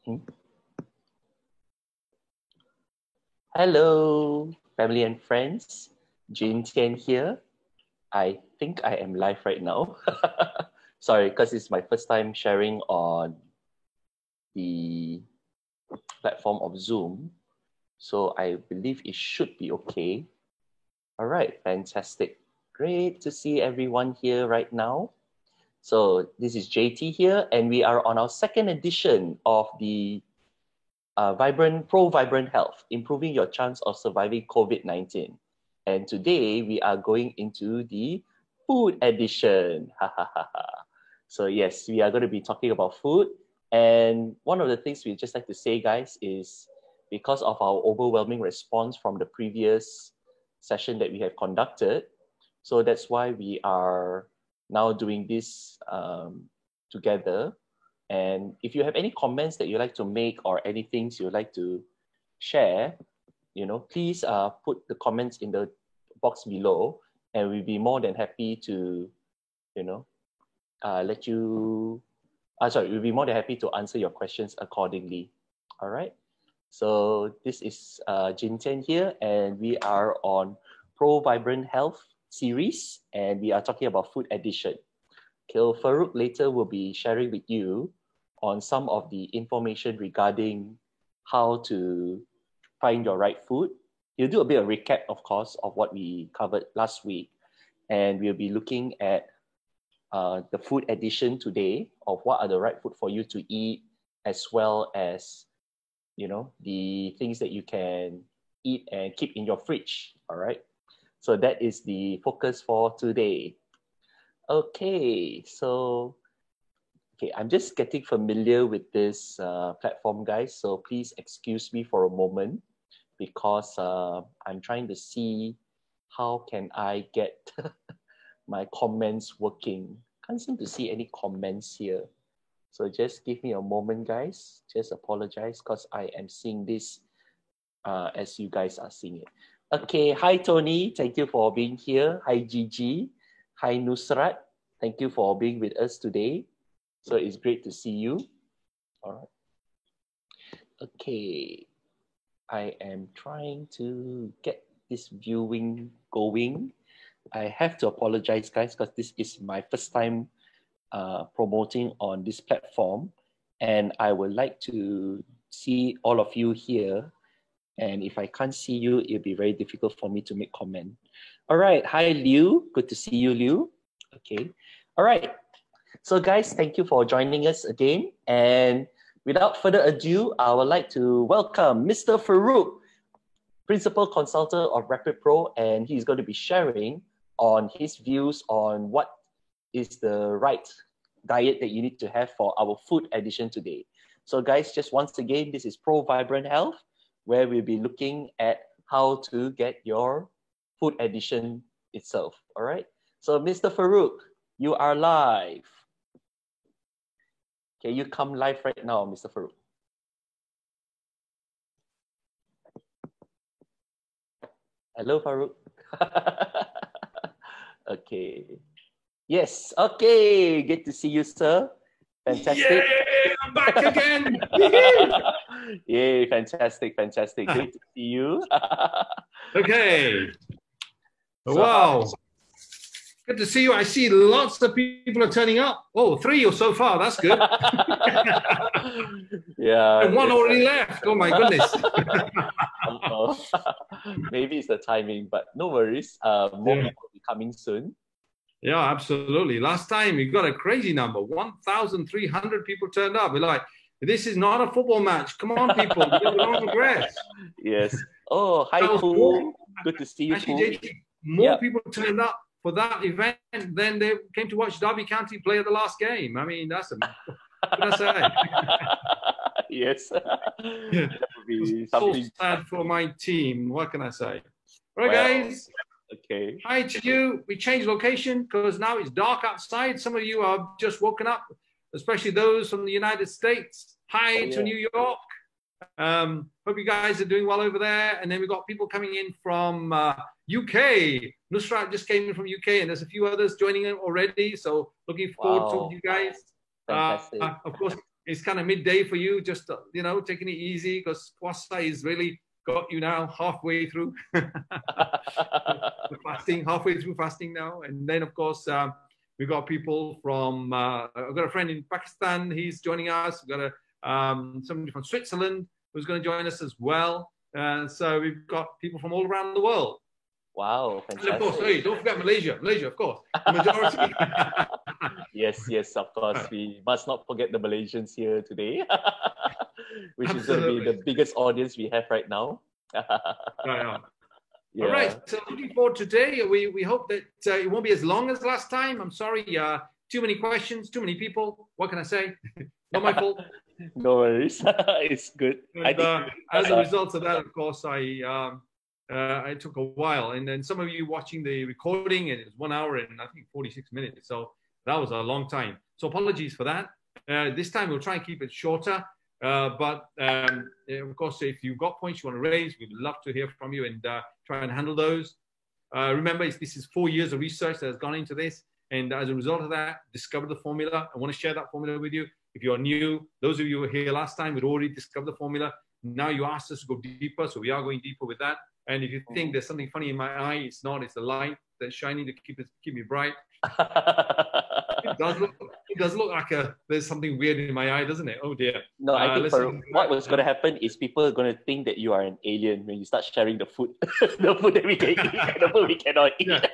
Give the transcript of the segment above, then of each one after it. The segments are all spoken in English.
Hmm? Hello, family and friends. Jin Tian here. I think I am live right now. Sorry, because it's my first time sharing on the platform of Zoom. So I believe it should be okay. All right, fantastic. Great to see everyone here right now. So this is JT here, and we are on our second edition of the Vibrant Health, improving your chance of surviving COVID-19. And today we are going into the food edition. So yes, we are going to be talking about food. And one of the things we just like to say, guys, is because of our overwhelming response from the previous session that we have conducted, so that's why we are now doing this together. And if you have any comments that you'd like to make or any things you'd like to share, please put the comments in the box below, and we'll be more than happy to, we'll be more than happy to answer your questions accordingly. All right. So this is Jin Tian here, and we are on Pro Vibrant Health series, and we are talking about food addiction. Farouk later will be sharing with you on some of the information regarding how to find your right food. He'll do a bit of recap, of course, of what we covered last week. And we'll be looking at the food addition today of what are the right food for you to eat, as well as, the things that you can eat and keep in your fridge, all right? So that is the focus for today. Okay, I'm just getting familiar with this platform, guys. So please excuse me for a moment because I'm trying to see how can I get my comments working. Can't seem to see any comments here. So just give me a moment, guys. Just apologize because I am seeing this as you guys are seeing it. Okay, hi Tony. Thank you for being here. Hi Gigi. Hi Nusrat. Thank you for being with us today. So it's great to see you. All right. Okay. I am trying to get this viewing going. I have to apologize, guys, because this is my first time promoting on this platform. And I would like to see all of you here. And if I can't see you, it'll be very difficult for me to make comment. All right. Hi, Liu. Good to see you, Liu. Okay. All right. So guys, thank you for joining us again. And without further ado, I would like to welcome Mr. Farouk, Principal Consultant of Rapid Pro, and he's going to be sharing on his views on what is the right diet that you need to have for our food addition today. So guys, just once again, this is Pro Vibrant Health, where we'll be looking at how to get your food addition itself, all right? So Mr. Farouk, you are live. Can you come live right now, Mr. Farouk? Hello, Farouk. Okay. Yes, okay. Good to see you, sir. Fantastic. Yay, I'm back again. Yay, fantastic. Great to see you. Okay. Wow. Good to see you. I see lots of people are turning up. Oh, 3 so far. That's good. Yeah. And one already left. Oh, my goodness. Maybe it's the timing, but no worries. More people will be coming soon. Yeah, absolutely. Last time we got a crazy number. 1,300 people turned up. We're like, this is not a football match. Come on, people. Get the wrong address. Yes. Oh, hi, Pooh. Good to see you, Actually, Pooh. More people turned up for that event than they came to watch Derby County play at the last game. I mean, that's what can I say? Yes. Yeah. That would be so something sad for my team. What can I say? All right, guys. Okay. Hi to you. We changed location because now it's dark outside. Some of you are just woken up, especially those from the United States. Hi to New York. Hope you guys are doing well over there. And then we've got people coming in from UK. Nusrat just came in from UK, and there's a few others joining in already. So looking forward to you guys. Of course, it's kind of midday for you, just, you know, taking it easy because puasa is really got you now halfway through the fasting, halfway through fasting now. And then, of course, we've got people from, I've got a friend in Pakistan, he's joining us. We've got somebody from Switzerland who's going to join us as well. So we've got people from all around the world. Wow, fantastic. And of course, hey, don't forget Malaysia. Malaysia, of course. The majority. Yes, of course. We must not forget the Malaysians here today, which Absolutely. is going to be the biggest audience we have right now. Yeah. Yeah. All right, so looking forward to today. We hope that it won't be as long as last time. I'm sorry, too many questions, too many people. What can I say? Not my fault. No worries. It's good. And, as a result of that, of course, it took a while. And then some of you watching the recording, and it was 1 hour and I think 46 minutes. So that was a long time. So apologies for that. This time we'll try and keep it shorter. But of course, if you've got points you want to raise, we'd love to hear from you and try and handle those. Remember, this is 4 years of research that has gone into this. And as a result of that, discovered the formula. I want to share that formula with you. If you're new, those of you who were here last time, we'd already discovered the formula. Now you asked us to go deeper, so we are going deeper with that. And if you think there's something funny in my eye, it's not. It's the light that's shining to keep me bright. It does look like there's something weird in my eye, doesn't it? Oh dear. No, I think what was going to happen is people are going to think that you are an alien when you start sharing the food, the food that we can eat, and the food we cannot eat. Yeah.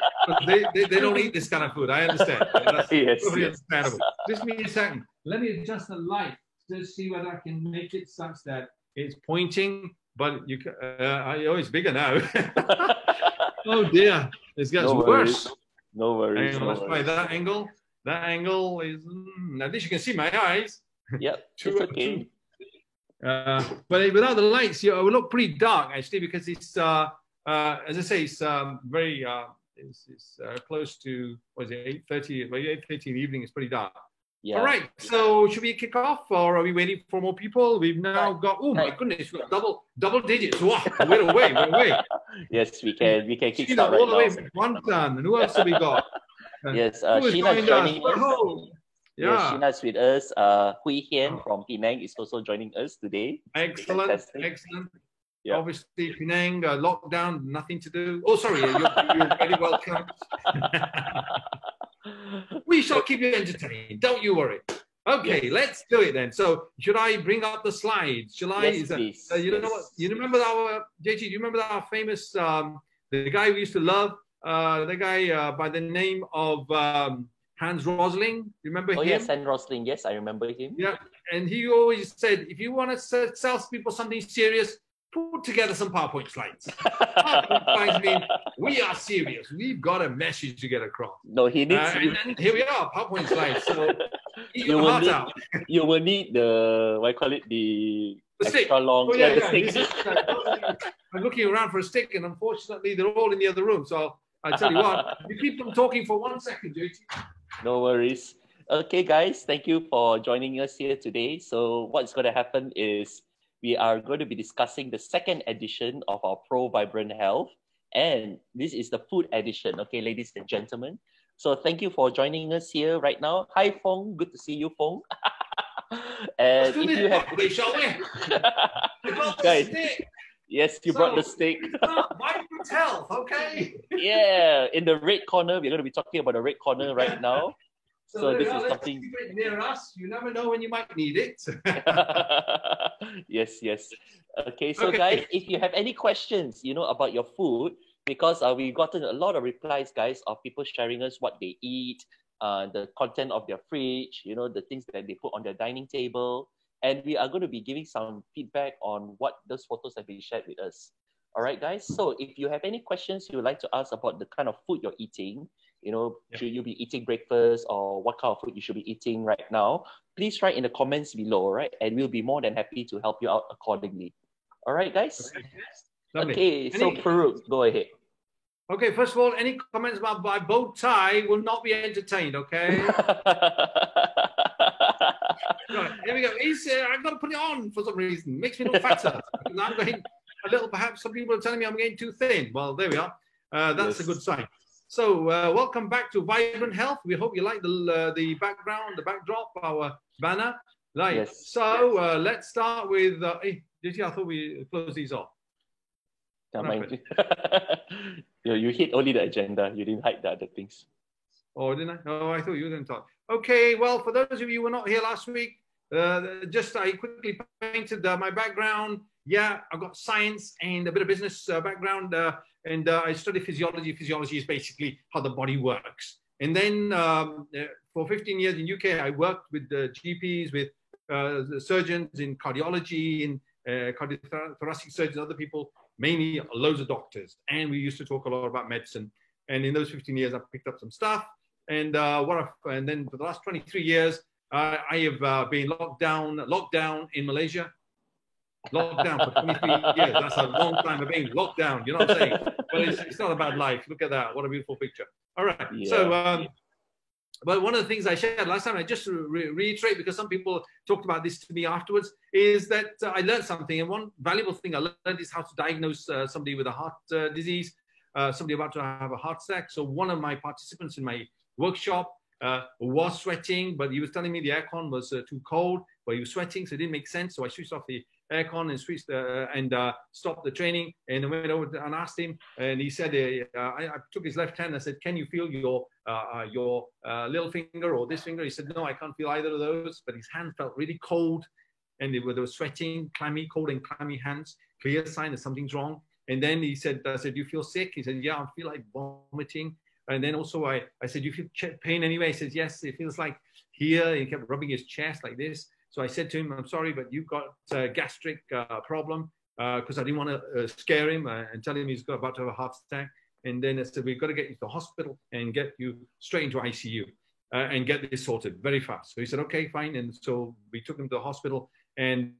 They don't eat this kind of food. I understand. That's Yes. understandable. Just give me a second. Let me adjust the light to see whether I can make it such that it's pointing. But you, it's bigger now. Oh dear, it gets worse. No worries. Let's try that angle. That angle is, at least you can see my eyes. Yep, it's okay. But without the lights, it would look pretty dark actually, because it's, as I say, it's very, it's close to, what is it, 8:30? By 8:30 in the evening, it's pretty dark. Yeah. All right, so should we kick off, or are we waiting for more people? We've now got, oh my goodness, we've got double digits. Wow, we're away. Yes, we can kick start right all the way now. from one ton. And who else have we got? Yes, Sheena's joining us. Yeah. Yes, Sheena's with us. Hui Hian from Penang is also joining us today. Excellent, Fantastic. excellent. Yeah. Obviously, Penang, lockdown, nothing to do. Oh, sorry, you're very welcome. We shall keep you entertained. Don't you worry. Okay, let's do it then. So, should I bring up the slides? Shall I? Yes, please. You know what? You remember our JG? Do you remember our famous the guy we used to love? The guy by the name of Hans Rosling. Remember him? Oh yes, Hans Rosling. Yes, I remember him. Yeah, and he always said, if you want to sell people something serious, put together some PowerPoint slides. PowerPoint slides mean we are serious. We've got a message to get across. No, he needs. And then here we are, PowerPoint slides. So you will need the the extra stick. long. Oh, yeah, the stick. I'm looking around for a stick, and unfortunately, they're all in the other room. So I tell you what, you keep them talking for 1 second, JT. No worries. Okay, guys, thank you for joining us here today. So what's going to happen is we are going to be discussing the second edition of our Pro Vibrant Health. And this is the food edition, okay, ladies and gentlemen. So thank you for joining us here right now. Hi, Fong. Good to see you, Fong. And if you have... Guys, yes, you brought the steak. Vibrant Health, okay? Yeah, in the red corner, we're going to be talking about the red corner right now. So this is something near us. You never know when you might need it. Yes. Okay, so guys, if you have any questions, about your food, because we've gotten a lot of replies, guys, of people sharing us what they eat, the content of their fridge, the things that they put on their dining table, and we are going to be giving some feedback on what those photos have been shared with us. All right, guys. So if you have any questions you would like to ask about the kind of food you're eating, should you be eating breakfast or what kind of food you should be eating right now, please write in the comments below, all right? And we'll be more than happy to help you out accordingly. All right, guys? Okay, so Farooq, go ahead. Okay, first of all, any comments about my bow tie will not be entertained, okay? Right, here we go. I've got to put it on for some reason. Makes me look fatter. I'm going a little, perhaps some people are telling me I'm getting too thin. Well, there we are. That's a good sign. So welcome back to Vibrant Health. We hope you like the background, the backdrop, our banner. Right. Yes. So let's start with. Hey, did you? I thought we closed these off. You hit only the agenda. You didn't hide the other things. Oh, didn't I? Oh, I thought you were going to talk. Okay. Well, for those of you who were not here last week, I quickly painted my background. Yeah, I've got science and a bit of business background, and I study physiology. Physiology is basically how the body works. And then for 15 years in UK, I worked with GPs, with the surgeons in cardiology, in cardiothoracic surgeons, other people, mainly loads of doctors. And we used to talk a lot about medicine. And in those 15 years, I picked up some stuff. And and then for the last 23 years, I have been locked down in Malaysia. Locked down for 23 years. That's a long time of being locked down. You know what I'm saying? But it's not a bad life. Look at that. What a beautiful picture. All right. Yeah. So, but one of the things I shared last time, I just reiterate, because some people talked about this to me afterwards, is that I learned something. And one valuable thing I learned is how to diagnose somebody with a heart disease, somebody about to have a heart attack. So one of my participants in my workshop was sweating, but he was telling me the aircon was too cold, but he was sweating, so it didn't make sense. So I switched off the aircon and switched and stopped the training, and I went over and asked him, and he said, I took his left hand. I said, can you feel your little finger or this finger? He said, no, I can't feel either of those, but his hand felt really cold, and they were sweating, clammy, cold and clammy hands, clear sign that something's wrong. And then he said, I said, do you feel sick? He said, yeah, I feel like vomiting. And then also I said, do you feel pain anyway? He says, yes, it feels like here. He kept rubbing his chest like this. So I said to him, I'm sorry, but you've got a gastric problem, because I didn't want to scare him and tell him he's about to have a heart attack. And then I said, we've got to get you to the hospital and get you straight into ICU and get this sorted very fast. So he said, okay, fine. And so we took him to the hospital, and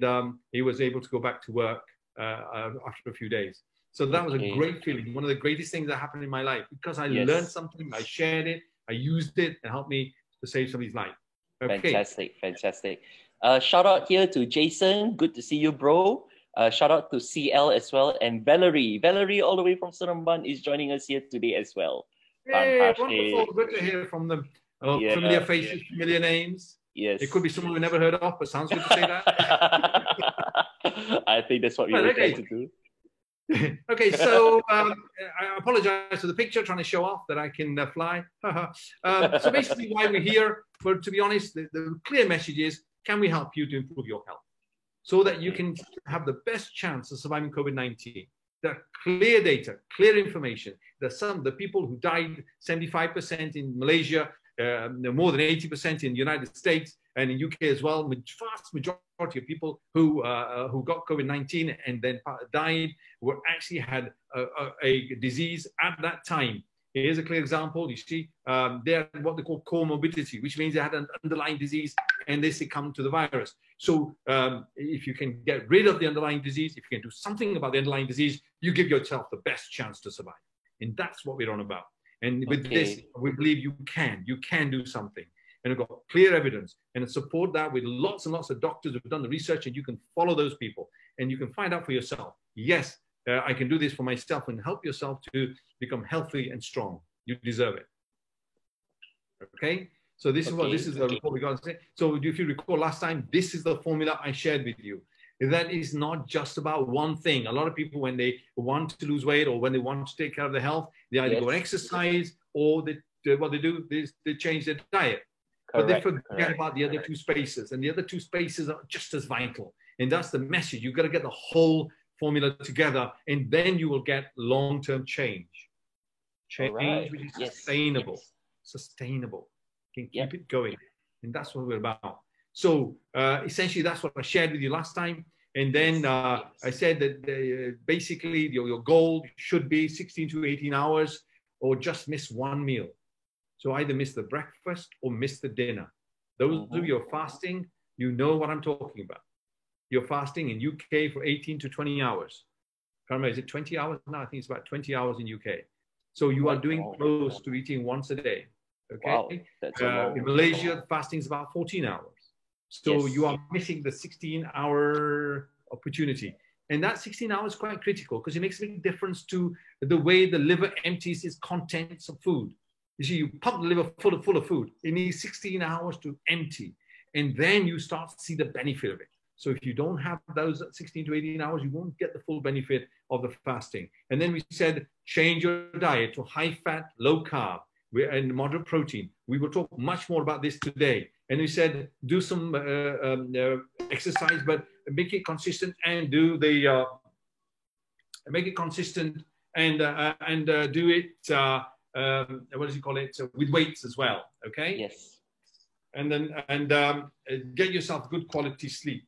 he was able to go back to work after a few days. So that was a great feeling. One of the greatest things that happened in my life, because I learned something, I shared it, I used it, and helped me to save somebody's life. Okay. Fantastic, fantastic. Shout out here to Jason. Good to see you, bro. Shout out to CL as well. And Valerie. Valerie, all the way from Seremban, is joining us here today as well. Hey, wonderful. Good to hear from them. Familiar faces, familiar names. Yes. It could be someone we never heard of, but sounds good to say that. I think that's what we were trying to do. Okay, so I apologize for the picture, trying to show off that I can fly. So basically why we're here, but to be honest, the clear message is, can we help you to improve your health so that you can have the best chance of surviving COVID-19? There are clear data, clear information. There's the people who died, 75% in Malaysia, more than 80% in the United States and in UK as well. Vast majority of people who got COVID-19 and then died were actually had a disease at that time. Here's a clear example. You see, they had what they call comorbidity, which means they had an underlying disease and they succumbed to the virus. So if you can get rid of the underlying disease, if you can do something about the underlying disease, you give yourself the best chance to survive. And that's what we're on about. And with this, we believe you can do something. And we've got clear evidence and support that with lots and lots of doctors who've done the research, and you can follow those people and you can find out for yourself. Yes, I can do this for myself, and help yourself to become healthy and strong. You deserve it. Okay? So this is the report we got to say. So if you recall last time, this is the formula I shared with you. That is not just about one thing. A lot of people, when they want to lose weight or when they want to take care of their health, they either go and exercise, or what they do is they change their diet. But they forget about the other two spaces, and the other two spaces are just as vital. And that's the message. You've got to get the whole formula together, and then you will get long-term change. Change which is sustainable. Sustainable. You can keep it going. And that's what we're about. So essentially, that's what I shared with you last time. And then I said that basically your goal should be 16 to 18 hours, or just miss one meal. So either miss the breakfast or miss the dinner. Those of you who are fasting, you know what I'm talking about. You're fasting in UK for 18 to 20 hours. I can't remember, is it 20 hours? No, I think it's about 20 hours in UK. So you are doing close to eating once a day. Okay. Wow, in Malaysia, fasting is about 14 hours. So you are missing the 16-hour opportunity. And that 16 hours is quite critical, because it makes a big difference to the way the liver empties its contents of food. You see, you pump the liver full of food. It needs 16 hours to empty. And then you start to see the benefit of it. So if you don't have those 16 to 18 hours, you won't get the full benefit of the fasting. And then we said, change your diet to high fat, low carb, and moderate protein. We will talk much more about this today. And we said, do some exercise, but make it consistent and do the, make it consistent and do it, what does he call it? So with weights as well, okay? Yes. And then, get yourself good quality sleep.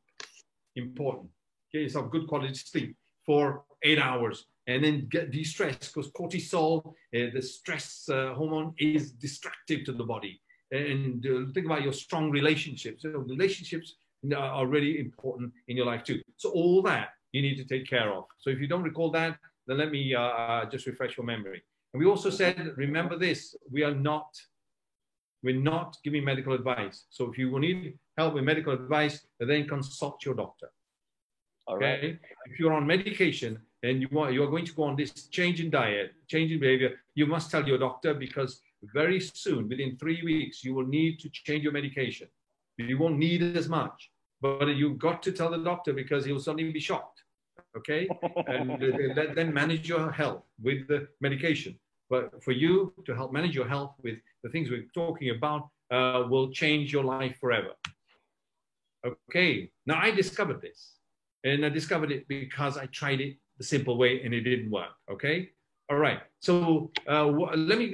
Important. Get yourself good quality sleep for 8 hours, and then get de-stressed, because cortisol, the stress hormone, is destructive to the body. And think about your strong relationships. So relationships are really important in your life too. So all that you need to take care of. So if you don't recall that, then let me just refresh your memory. And we also said, remember this, we're not giving medical advice. So if you need help with medical advice, then consult your doctor. All right. Okay? If you're on medication and you are going to go on this change in diet, change in behavior, you must tell your doctor, because very soon, within 3 weeks, you will need to change your medication. You won't need as much, but you've got to tell the doctor, because he'll suddenly be shocked. Okay? And let them manage your health with the medication. But for you to help manage your health with the things we're talking about, will change your life forever. Okay, now I discovered this. And I discovered it because I tried it the simple way and it didn't work, okay? All right, so let me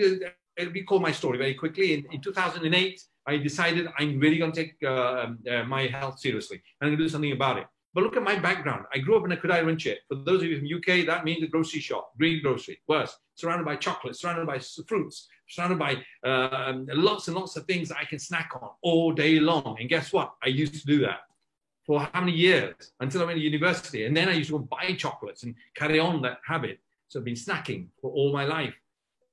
recall my story very quickly. In 2008, I decided I'm really gonna take my health seriously. I'm gonna do something about it. But look at my background. I grew up in a Kudai Rinche. For those of you from UK, that means a grocery shop, green grocery, worse. Surrounded by chocolate, surrounded by fruits, surrounded by lots and lots of things that I can snack on all day long. And guess what? I used to do that for how many years? Until I went to university. And then I used to go buy chocolates and carry on that habit. So I've been snacking for all my life.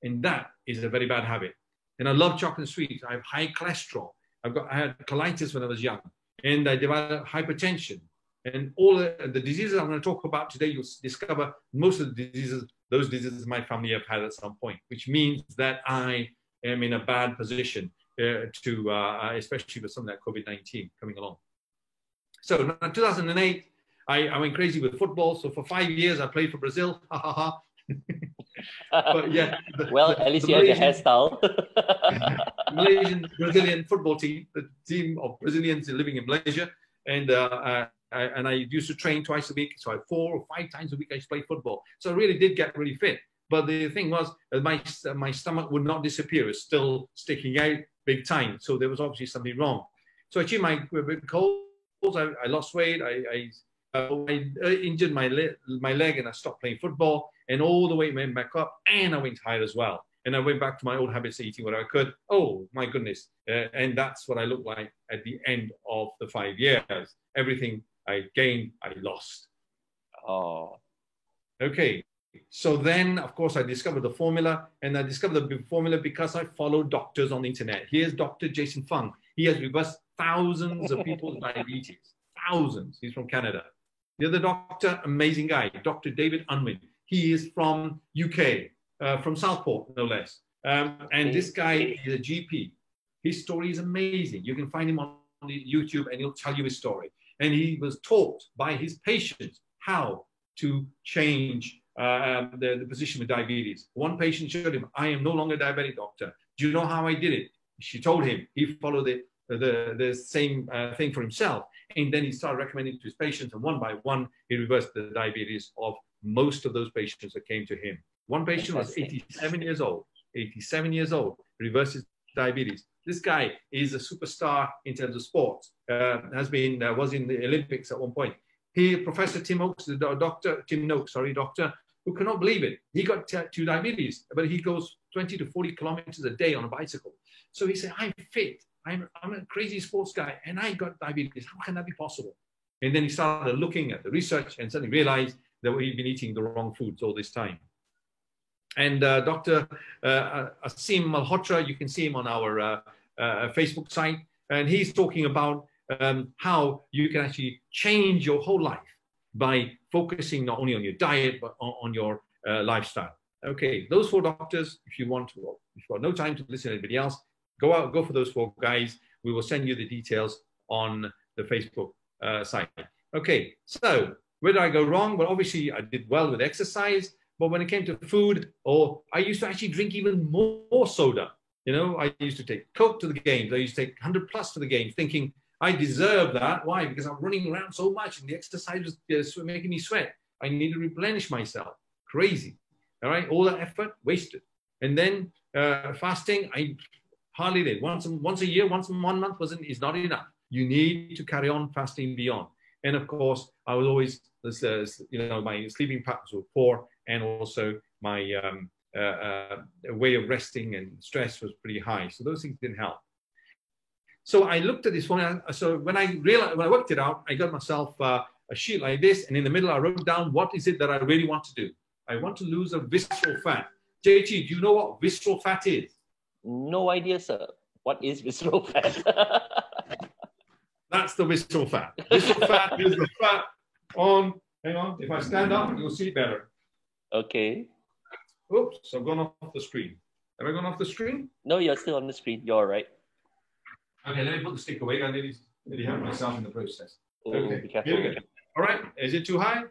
And that is a very bad habit. And I love chocolate and sweets. I have high cholesterol. I had colitis when I was young. And I developed hypertension. And all the diseases I'm going to talk about today, you'll discover most of the diseases, those diseases my family have had at some point, which means that I am in a bad position especially with something like COVID-19 coming along. So in 2008, I went crazy with football. So for 5 years, I played for Brazil. But yeah, well, at least you have the hairstyle. Malaysian Brazilian football team, the team of Brazilians living in Malaysia. And I used to train twice a week. So 4 or 5 times a week, I used to play football. So I really did get really fit. But the thing was, my stomach would not disappear. It was still sticking out big time. So there was obviously something wrong. So I achieved my goals. I lost weight. I injured my leg and I stopped playing football. And all the weight went back up. And I went higher as well. And I went back to my old habits of eating what I could. Oh, my goodness. And that's what I looked like at the end of the 5 years. Everything I gained, I lost. Oh. Okay. So then, of course, I discovered the formula. And I discovered the formula because I followed doctors on the internet. Here's Dr. Jason Fung. He has reversed thousands of people's diabetes. Thousands. He's from Canada. The other doctor, amazing guy, Dr. David Unwin. He is from UK. From Southport, no less. And this guy is a GP. His story is amazing. You can find him on YouTube and he'll tell you his story. And he was taught by his patients how to change the position with diabetes. One patient showed him, I am no longer a diabetic, doctor. Do you know how I did it? She told him. He followed the same thing for himself. And then he started recommending to his patients. And one by one, he reversed the diabetes of most of those patients that came to him. One patient was 87 years old, reverses diabetes. This guy is a superstar in terms of sports, was in the Olympics at one point. Professor Tim Oakes, Dr. who cannot believe it. He got 2 diabetes, but he goes 20 to 40 kilometers a day on a bicycle. So he said, I'm fit. I'm a crazy sports guy, and I got diabetes. How can that be possible? And then he started looking at the research and suddenly realized that he'd been eating the wrong foods all this time. And Dr. Asim Malhotra, you can see him on our Facebook site, and he's talking about how you can actually change your whole life by focusing not only on your diet, but on your lifestyle. Okay, those 4 doctors, if you want to, if you've got no time to listen to anybody else, go for those 4 guys. We will send you the details on the Facebook site. Okay, so where did I go wrong? Well, obviously I did well with exercise, but when it came to food, or I used to actually drink even more soda. You know, I used to take Coke to the games. I used to take 100 plus to the games, thinking I deserve that. Why? Because I'm running around so much and the exercise was making me sweat. I need to replenish myself. Crazy. All right, all that effort wasted. And then fasting, I hardly did. Once a year, once in 1 month is not enough. You need to carry on fasting beyond. And of course, I was always, you know, my sleeping patterns were poor, and also my way of resting and stress was pretty high. So those things didn't help. So I looked at this one. So when I worked it out, I got myself a sheet like this, and in the middle, I wrote down what is it that I really want to do. I want to lose a visceral fat. JT, do you know what visceral fat is? No idea, sir. What is visceral fat? That's the visceral fat. Visceral fat is the fat on, hang on, if I stand up, you'll see better. Okay. Oops, I've gone off the screen. Have I gone off the screen? No, you're still on the screen. You're all right. Okay, let me put the stick away. I nearly hurt myself in the process. Oh, okay, be careful. Here we go. All right, is it too high?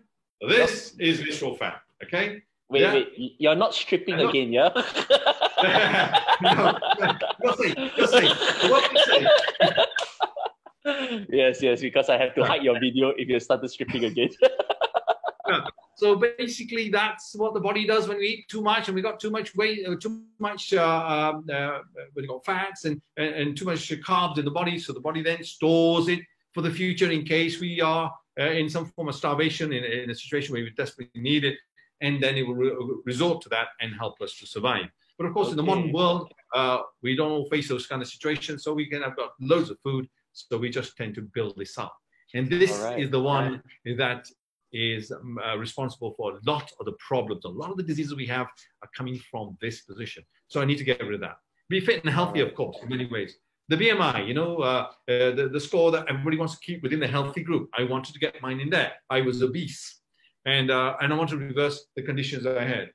This is visceral fat, okay? Wait, you're not stripping again, yeah? No, just say. What do you say? Yes, because I have to hide your video if you start stripping again. Yeah. So basically, that's what the body does when we eat too much, and we got too much weight, too much we got fats and too much carbs in the body. So the body then stores it for the future in case we are in some form of starvation, in a situation where we desperately need it, and then it will resort to that and help us to survive. But of course, in the modern world, we don't all face those kind of situations, so we can have got loads of food. So we just tend to build this up. And this is the one that is responsible for a lot of the problems. A lot of the diseases we have are coming from this position. So I need to get rid of that. Be fit and healthy, of course, in many ways. The BMI, you know, the score that everybody wants to keep within the healthy group. I wanted to get mine in there. I was obese. And I want to reverse the conditions that I had.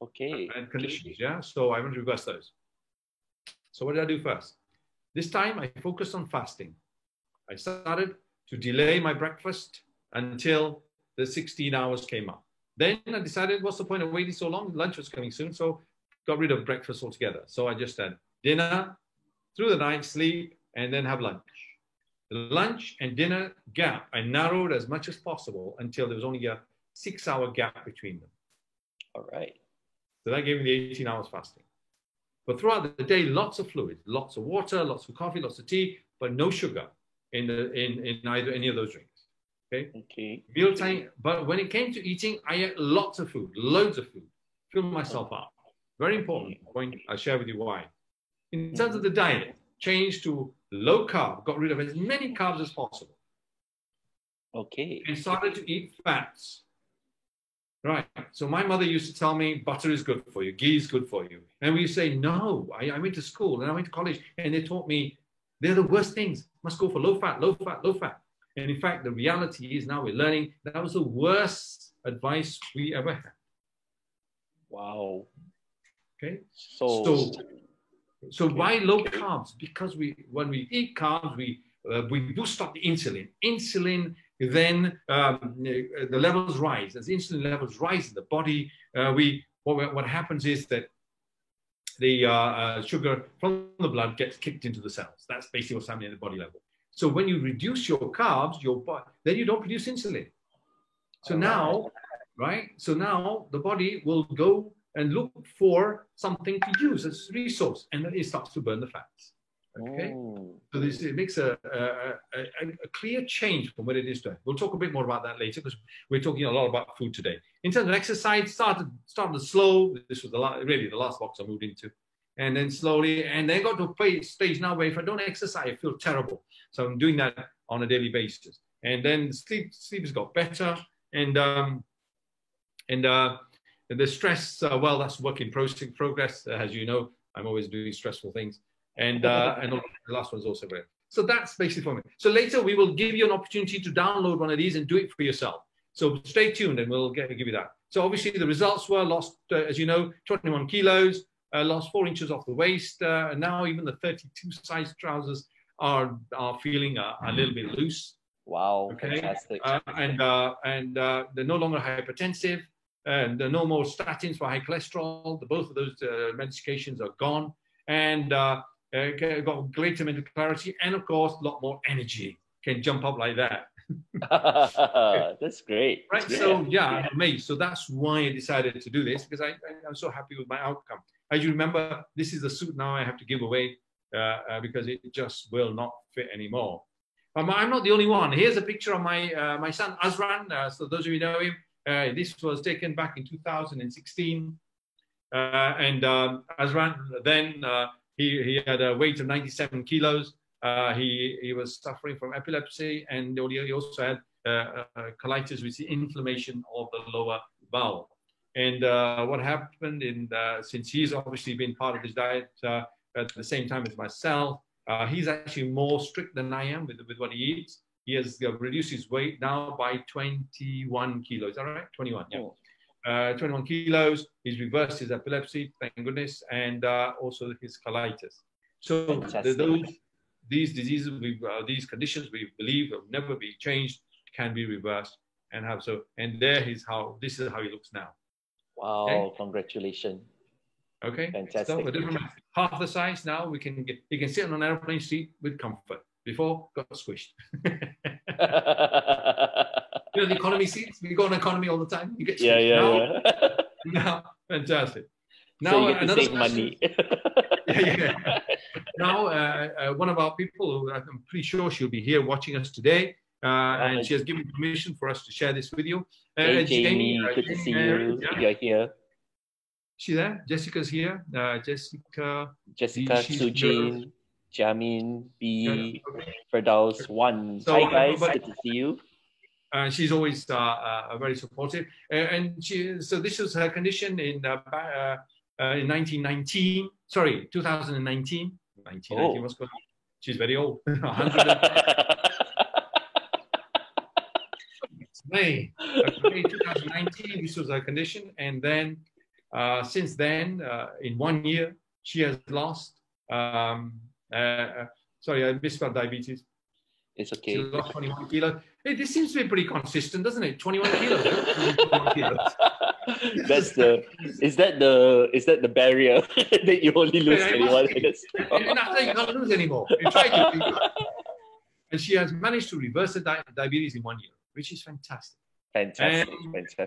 Okay. And conditions, yeah? So I want to reverse those. So what did I do first? This time I focused on fasting. I started to delay my breakfast until the 16 hours came up. Then I decided, what's the point of waiting so long? Lunch was coming soon, so got rid of breakfast altogether. So I just had dinner, through the night, sleep, and then have lunch. The lunch and dinner gap, I narrowed as much as possible until there was only a 6-hour gap between them. All right. So that gave me the 18 hours fasting. But throughout the day, lots of fluids, lots of water, lots of coffee, lots of tea, but no sugar in either any of those drinks. Okay. Mealtime. But when it came to eating, I ate lots of food, loads of food, filled myself up. Very important point. I'll share with you why. In terms of the diet, changed to low carb, got rid of as many carbs as possible. Okay. And started to eat fats. Right. So my mother used to tell me butter is good for you, ghee is good for you. And we say, no, I went to school and I went to college and they taught me they're the worst things. Must go for low fat, low fat, low fat. And in fact, the reality is now we're learning that was the worst advice we ever had. Wow. Okay. So why low carbs? Because when we eat carbs, we boost up the insulin. Insulin, then the levels rise. As insulin levels rise in the body, what happens is that the sugar from the blood gets kicked into the cells. That's basically what's happening at the body level. So when you reduce your carbs, then you don't produce insulin. So now, right? So now the body will go and look for something to use as a resource, and then it starts to burn the fats. Okay, so it makes a clear change from what it is today. We'll talk a bit more about that later because we're talking a lot about food today. In terms of exercise, started slow. This was really the last box I moved into, and then slowly, and then got to a stage now where if I don't exercise, I feel terrible. So I'm doing that on a daily basis, and then sleep has got better, and the stress. Well, that's work in progress, as you know. I'm always doing stressful things. And the last one's also great. So that's basically for me. So later we will give you an opportunity to download one of these and do it for yourself. So stay tuned and we'll give you that. So obviously the results were lost, as you know, 21 kilos, lost 4 inches off the waist. And now even the 32 size trousers are feeling a little bit loose. Wow, Okay, fantastic. and they're no longer hypertensive, and there are no more statins for high cholesterol. Both of those medications are gone, and got greater mental clarity, and of course, a lot more energy. Can jump up like that. That's great. Right. Yeah. So yeah, I'm amazed. So that's why I decided to do this, because I'm so happy with my outcome. As you remember, this is the suit now I have to give away because it just will not fit anymore. I'm not the only one. Here's a picture of my son Azran. So those of you know him, this was taken back in 2016, and Azran then he had a weight of 97 kilos. He was suffering from epilepsy, and he also had colitis, which is inflammation of the lower bowel. And what happened since he's obviously been part of his diet at the same time as myself, he's actually more strict than I am with what he eats. He has reduced his weight now by 21 kilos. Is that right? 21, yeah. 21 kilos. He's reversed his epilepsy, thank goodness, and also his colitis. So these diseases, these conditions we believe will never be changed, can be reversed, and have so. And this is how he looks now. Wow! Okay? Congratulations. Okay. Fantastic. So a different half the size now. He can sit on an airplane seat with comfort. Before, got squished. You know the economy seats. We go on economy all the time. You get squished. Yeah. Now, fantastic. Now so you get to save money. yeah. Now, one of our people, who I'm pretty sure she'll be here watching us today, and she has given permission for us to share this with you. Hey, Jamie, good to see you. You're here. She there? Jessica's here. Jessica, Sujin, Jamin, B, Firdaus, 1. So, hi guys, good to see you. She's always very supportive, and so this was her condition in 2019. What's going on? She's very old. 100. May 2019. This was her condition, and then since then, in 1 year, she has lost. Sorry, I misspelled diabetes. It's okay. She lost 21 kilos. Hey, this seems to be pretty consistent, doesn't it? 21 kilos. 21 kilos. Is that the barrier that you only lose 21 kilos? And after that, you can't lose anymore. You try to. And she has managed to reverse the diabetes in 1 year, which is fantastic. Fantastic.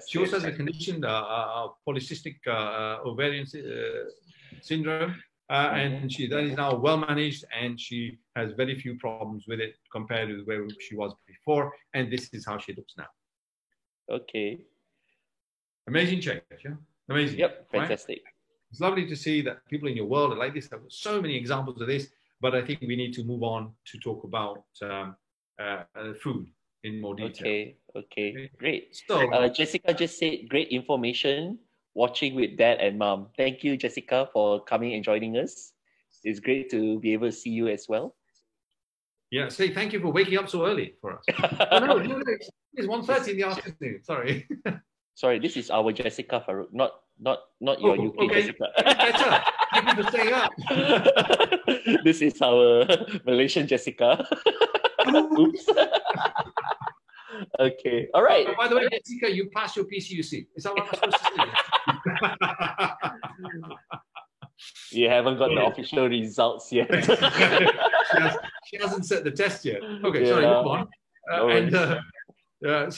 She also has a condition, polycystic ovarian syndrome, and that is now well managed, and she has very few problems with it compared to where she was before. And this is how she looks now. Okay. Amazing change, yeah? Amazing. Yep, fantastic. Right? It's lovely to see that people in your world are like this. There are so many examples of this, but I think we need to move on to talk about food in more detail. Okay, great. So Jessica just said great information, watching with dad and mom. Thank you, Jessica, for coming and joining us. It's great to be able to see you as well. Yeah, say thank you for waking up so early for us. no, it's 1:30 in the afternoon. Sorry. Sorry, this is our Jessica Farouk, not your UK Jessica. Better. Thank you for staying up. This is our Malaysian Jessica. Oops. Okay, all right. By the way, Jessica, you passed your PCUC. Is that what I'm supposed to say? You haven't got the official results yet. she hasn't set the test yet. Okay, sorry, move on. Let's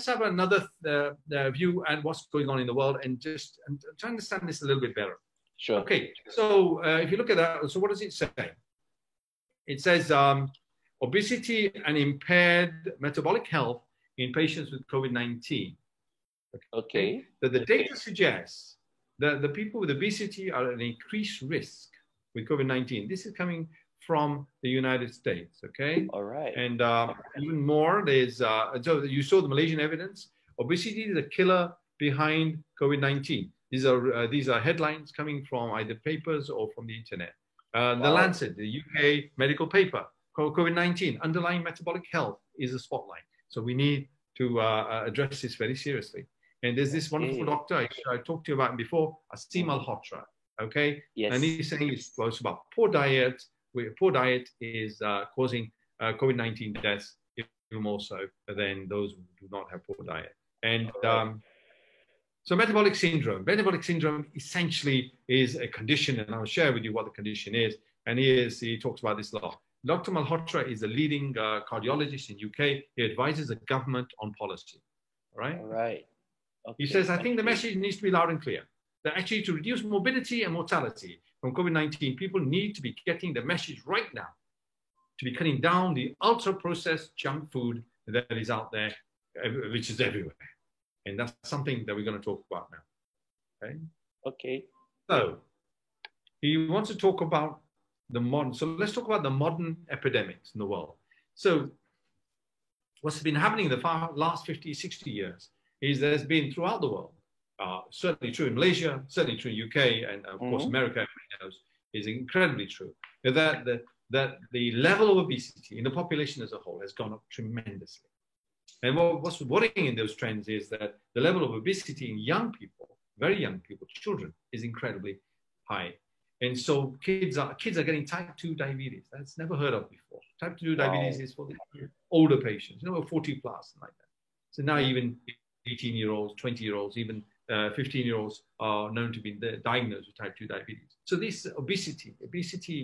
have another view at what's going on in the world and to understand this a little bit better. Sure. Okay, so if you look at that, so what does it say? It says obesity and impaired metabolic health in patients with COVID-19. Okay. So the data suggests that the people with obesity are at an increased risk with COVID-19. This is coming from the United States, okay? All right. And even more, there's, so you saw the Malaysian evidence. Obesity is a killer behind COVID-19. These are headlines coming from either papers or from the internet. The Lancet, the UK medical paper, COVID-19, underlying metabolic health is a spotlight. So we need to address this very seriously. And there's this wonderful doctor I talked to you about before, Aseem Malhotra, okay? Yes. And he's saying it's about poor diet, poor diet is causing COVID-19 deaths even more so than those who do not have poor diet. And so metabolic syndrome essentially is a condition, and I'll share with you what the condition is. And he talks about this a lot. Dr. Malhotra is a leading cardiologist in UK. He advises the government on policy. All right. All right. Okay. He says, I think the message needs to be loud and clear. That actually to reduce morbidity and mortality from COVID-19, people need to be getting the message right now, to be cutting down the ultra-processed junk food that is out there, which is everywhere. And that's something that we're going to talk about now. Okay. Okay. So he wants to talk about the modern. So let's talk about the modern epidemics in the world. So what's been happening in the last 50, 60 years is there's been throughout the world, certainly true in Malaysia, certainly true in UK, and of course America, everybody knows, is incredibly true, that the level of obesity in the population as a whole has gone up tremendously. And what's worrying in those trends is that the level of obesity in young people, very young people, children, is incredibly high. And so kids are getting type 2 diabetes. That's never heard of before. Type 2 diabetes is for the older patients, 40 plus, like that. So now even 18-year-olds, 20-year-olds, even 15-year-olds are known to be diagnosed with type 2 diabetes. So this obesity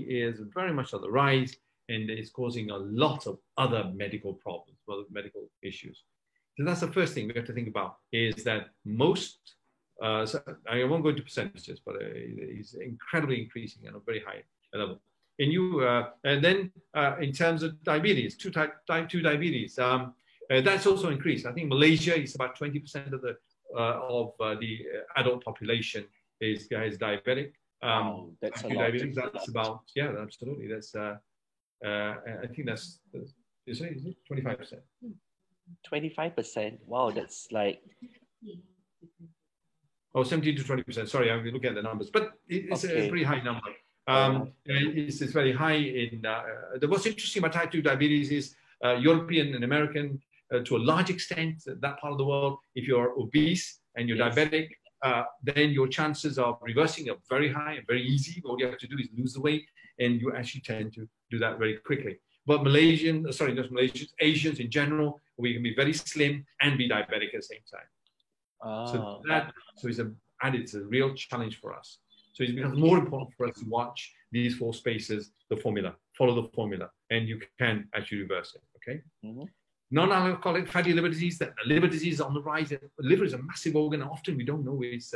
is very much on the rise, and is causing a lot of other medical problems, other medical issues. So that's the first thing we have to think about, is that most, so I won't go into percentages, but it's incredibly increasing at a very high level. And then in terms of diabetes, type 2 diabetes, that's also increased. I think Malaysia is about 20% of the adult population is diabetic. Wow, that's a lot. Diabetes, that's about, yeah, absolutely. That's, I think that's, is it 25%? 25%. Wow, that's like... Oh, 17 to 20%. Sorry, I'm looking at the numbers, but it's a pretty high number. It's very high in, what's interesting about type 2 diabetes is European and American, to a large extent, that part of the world, if you're obese and you're diabetic, then your chances of reversing are very high and very easy. All you have to do is lose the weight, and you actually tend to do that very quickly. But Asians in general, we can be very slim and be diabetic at the same time. It's a real challenge for us. So it becomes more important for us to watch these 4 spaces, the formula, follow the formula, and you can actually reverse it, okay? Non-alcoholic fatty liver disease, that liver disease is on the rise. The liver is a massive organ. Often we don't know it's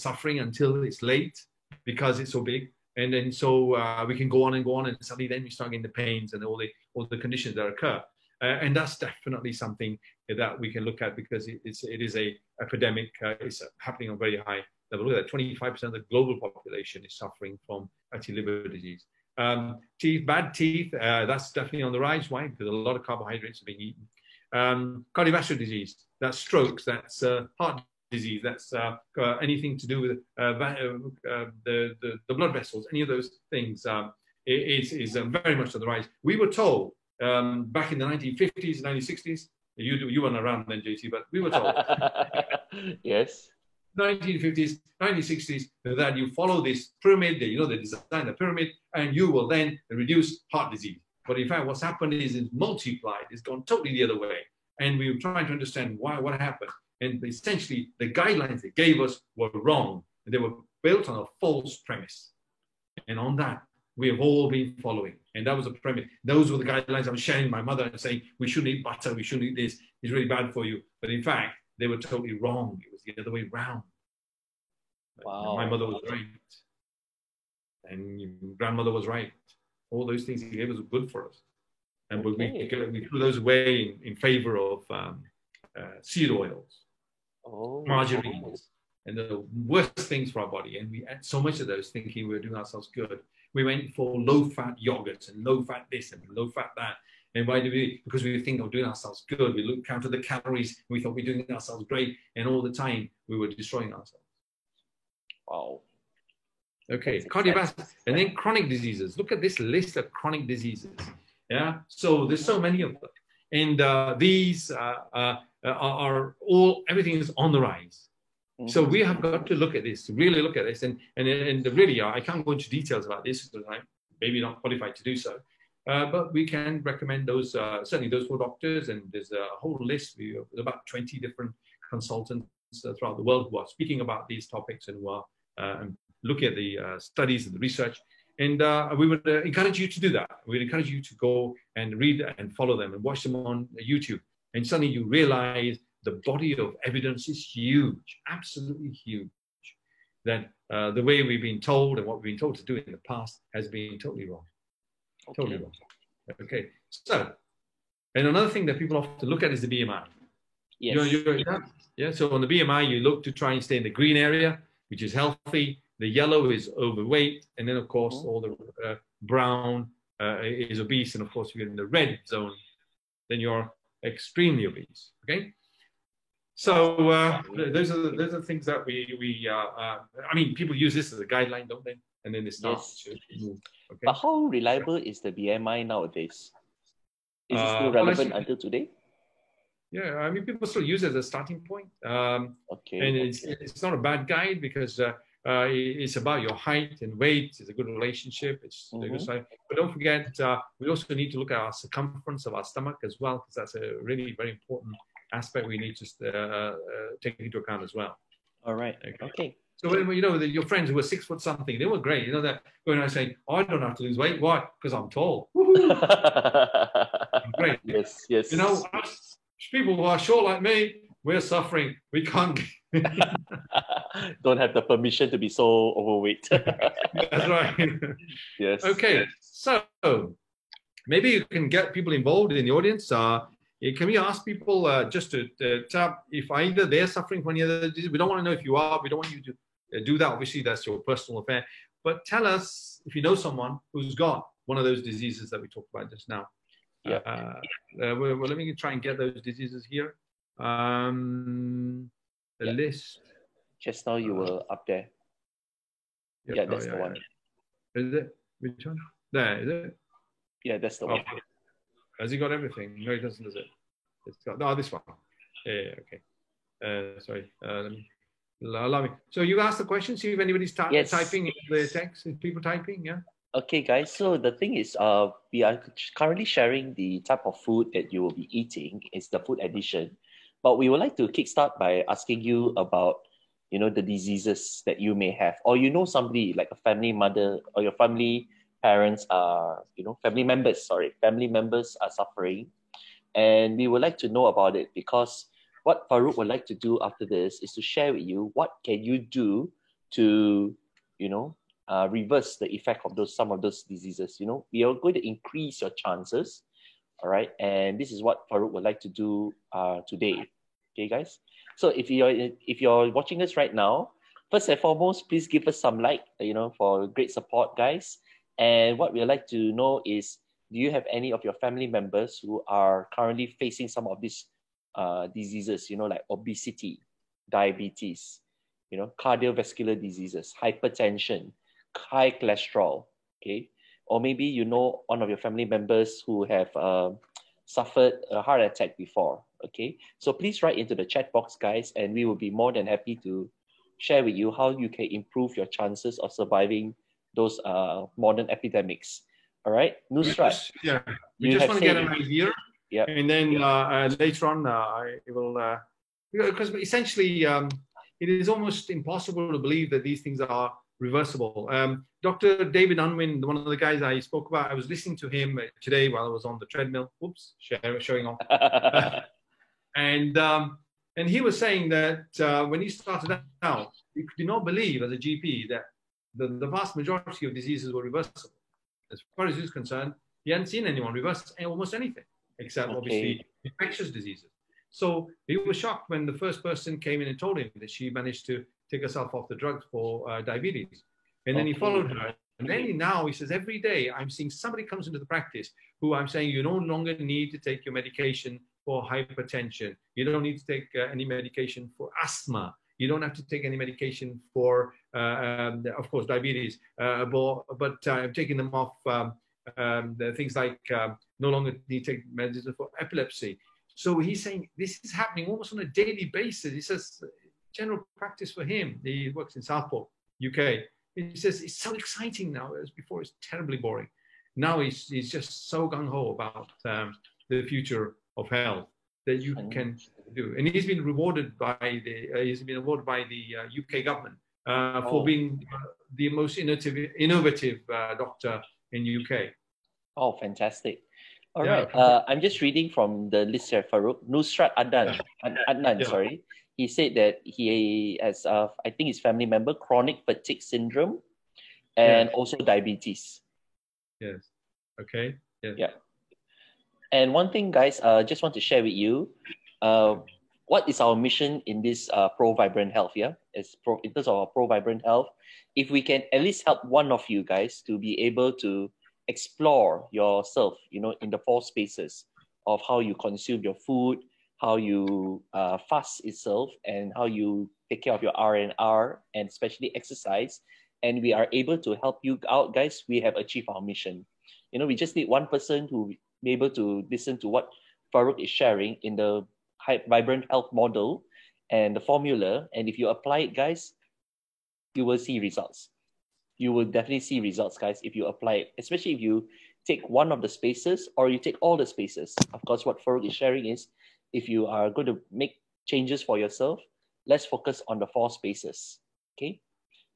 suffering until it's late because it's so big. And then so we can go on, and suddenly then we start getting the pains and all the conditions that occur. And that's definitely something that we can look at, because it is a epidemic. It's happening on a very high level. Look at that, 25% of the global population is suffering from fatty liver disease. Bad teeth, that's definitely on the rise. Why? Because a lot of carbohydrates are being eaten. Cardiovascular disease, that's strokes, that's heart disease, that's anything to do with the blood vessels, any of those things is very much on the rise. We were told back in the 1950s, 1960s, you weren't around then, JT, but we were told. Yes. 1950s, 1960s, that you follow this pyramid, they design the pyramid, and you will then reduce heart disease. But in fact, what's happened is it's multiplied. It's gone totally the other way. And we were trying to understand what happened. And essentially, the guidelines they gave us were wrong. They were built on a false premise. And on that, we have all been following. And that was a premise. Those were the guidelines I was sharing with my mother and saying, we shouldn't eat butter, we shouldn't eat this, it's really bad for you. But in fact, they were totally wrong. It was the other way around. Wow. My mother was right. And your grandmother was right. All those things he gave us were good for us. And we threw those away in favor of seed oils, margarines, and the worst things for our body. And we ate so much of those thinking we were doing ourselves good. We went for low-fat yogurts and low-fat this and low-fat that. And why do we? Because we think of doing ourselves good. We counted the calories. And we thought we were doing ourselves great. And all the time, we were destroying ourselves. Wow. Okay, cardiovascular. And then chronic diseases. Look at this list of chronic diseases. Yeah, so there's so many of them. And these are all, everything is on the rise. So we have got to look at this, really look at this. And really, I can't go into details about this, maybe not qualified to do so. But we can recommend those, certainly those 4 doctors, and there's a whole list. There's about 20 different consultants throughout the world who are speaking about these topics and who are looking at the studies and the research. And we would encourage you to do that. We would encourage you to go and read and follow them and watch them on YouTube. And suddenly you realize the body of evidence is huge, absolutely huge. That the way we've been told and what we've been told to do in the past has been totally wrong. Okay. Totally wrong. Okay. So, and another thing that people often look at is the BMI. Yes. Yeah. So on the BMI, you look to try and stay in the green area, which is healthy. The yellow is overweight, and then of course all the brown is obese, and of course if you're in the red zone, then you're extremely obese. Okay. So those are the things that I mean, people use this as a guideline, don't they? And then they start to move. Okay. But how reliable is the BMI nowadays? Is it still relevant until today? Yeah, I mean, people still use it as a starting point. Okay. And it's not a bad guide because it's about your height and weight. It's a good relationship. It's a good side. But don't forget, we also need to look at our circumference of our stomach as well, because that's a really very important aspect we need to take into account as well. All right. Okay. So when you know your friends who were 6 foot something, they were great. You know that going around saying, "Oh, I don't have to lose weight. Why? Because I'm tall." Great. Yes. Yes. You know, us people who are short like me, we're suffering. We can't. Don't have the permission to be so overweight. That's right. Yes. Okay. So maybe you can get people involved in the audience. Can we ask people just to tap if either they're suffering from any other disease? We don't want to know if you are. We don't want you to do that. Obviously, that's your personal affair. But tell us if you know someone who's got one of those diseases that we talked about just now. Yeah. Well, let me try and get those diseases here. The list. Just now you were up there. Yeah, that's the one. Is it? Which one? There, is it? Yeah, that's the one. Has he got everything? No, he doesn't, does it? It's got, no, this one. Yeah, okay. Sorry. Allow me. So you asked the question, see if anybody's typing in the text. Is people typing? Yeah. Okay, guys. So the thing is, we are currently sharing the type of food that you will be eating. It's the food edition. But we would like to kickstart by asking you about, the diseases that you may have, or somebody like a family member or your family parents are, family members are suffering. And we would like to know about it, because what Farouk would like to do after this is to share with you what can you do to, reverse the effect of some of those diseases. We are going to increase your chances. All right. And this is what Farouk would like to do today. Okay, guys. So if you're watching us right now, first and foremost, please give us some like, for great support, guys. And what we'd like to know is, do you have any of your family members who are currently facing some of these diseases, like obesity, diabetes, cardiovascular diseases, hypertension, high cholesterol, okay? Or maybe one of your family members who have suffered a heart attack before, okay? So please write into the chat box, guys, and we will be more than happy to share with you how you can improve your chances of surviving those modern epidemics. All right, Nusrat. Yeah, we just want to get an idea. Yeah. And then later on, I will, because essentially it is almost impossible to believe that these things are reversible. Dr. David Unwin, one of the guys I spoke about, I was listening to him today while I was on the treadmill. Oops, showing off. And he was saying that when he started out, he did not believe as a GP that the vast majority of diseases were reversible. As far as he was concerned, he hadn't seen anyone reverse almost anything, except obviously infectious diseases. So he was shocked when the first person came in and told him that she managed to take herself off the drugs for diabetes. And then he followed her. And then now he says, every day I'm seeing somebody comes into the practice who I'm saying, you no longer need to take your medication for hypertension. You don't need to take any medication for asthma. You don't have to take any medication for, of course, diabetes. But I'm taking them off the things like no longer need to take medicine for epilepsy. So he's saying this is happening almost on a daily basis. He says general practice for him. He works in Southport, UK. He says it's so exciting now. As before, it's terribly boring. Now he's just so gung ho about the future of health that you can do. And he's been rewarded by the UK government for being the most innovative doctor in UK. Oh, fantastic. All right. I'm just reading from the list here, Farouk. Nusrat Adnan, sorry. He said that he has, I think his family member, chronic fatigue syndrome and also diabetes. Yes. Okay. Yes. Yeah. And one thing, guys, just want to share with you, what is our mission in this Pro Vibrant Health? Yeah, in terms of our Pro Vibrant Health, if we can at least help one of you guys to be able to explore yourself, you know, in the 4 spaces of how you consume your food, how you fast itself, and how you take care of your R&R, and especially exercise, and we are able to help you out, guys, we have achieved our mission. You know, we just need one person who be able to listen to what Farouk is sharing in the Vibrant Health model and the formula. And if you apply it, guys, you will see results. You will definitely see results, guys, if you apply it, especially if you take one of the spaces or you take all the spaces. Of course, what Farouk is sharing is, if you are going to make changes for yourself, let's focus on the 4 spaces. Okay.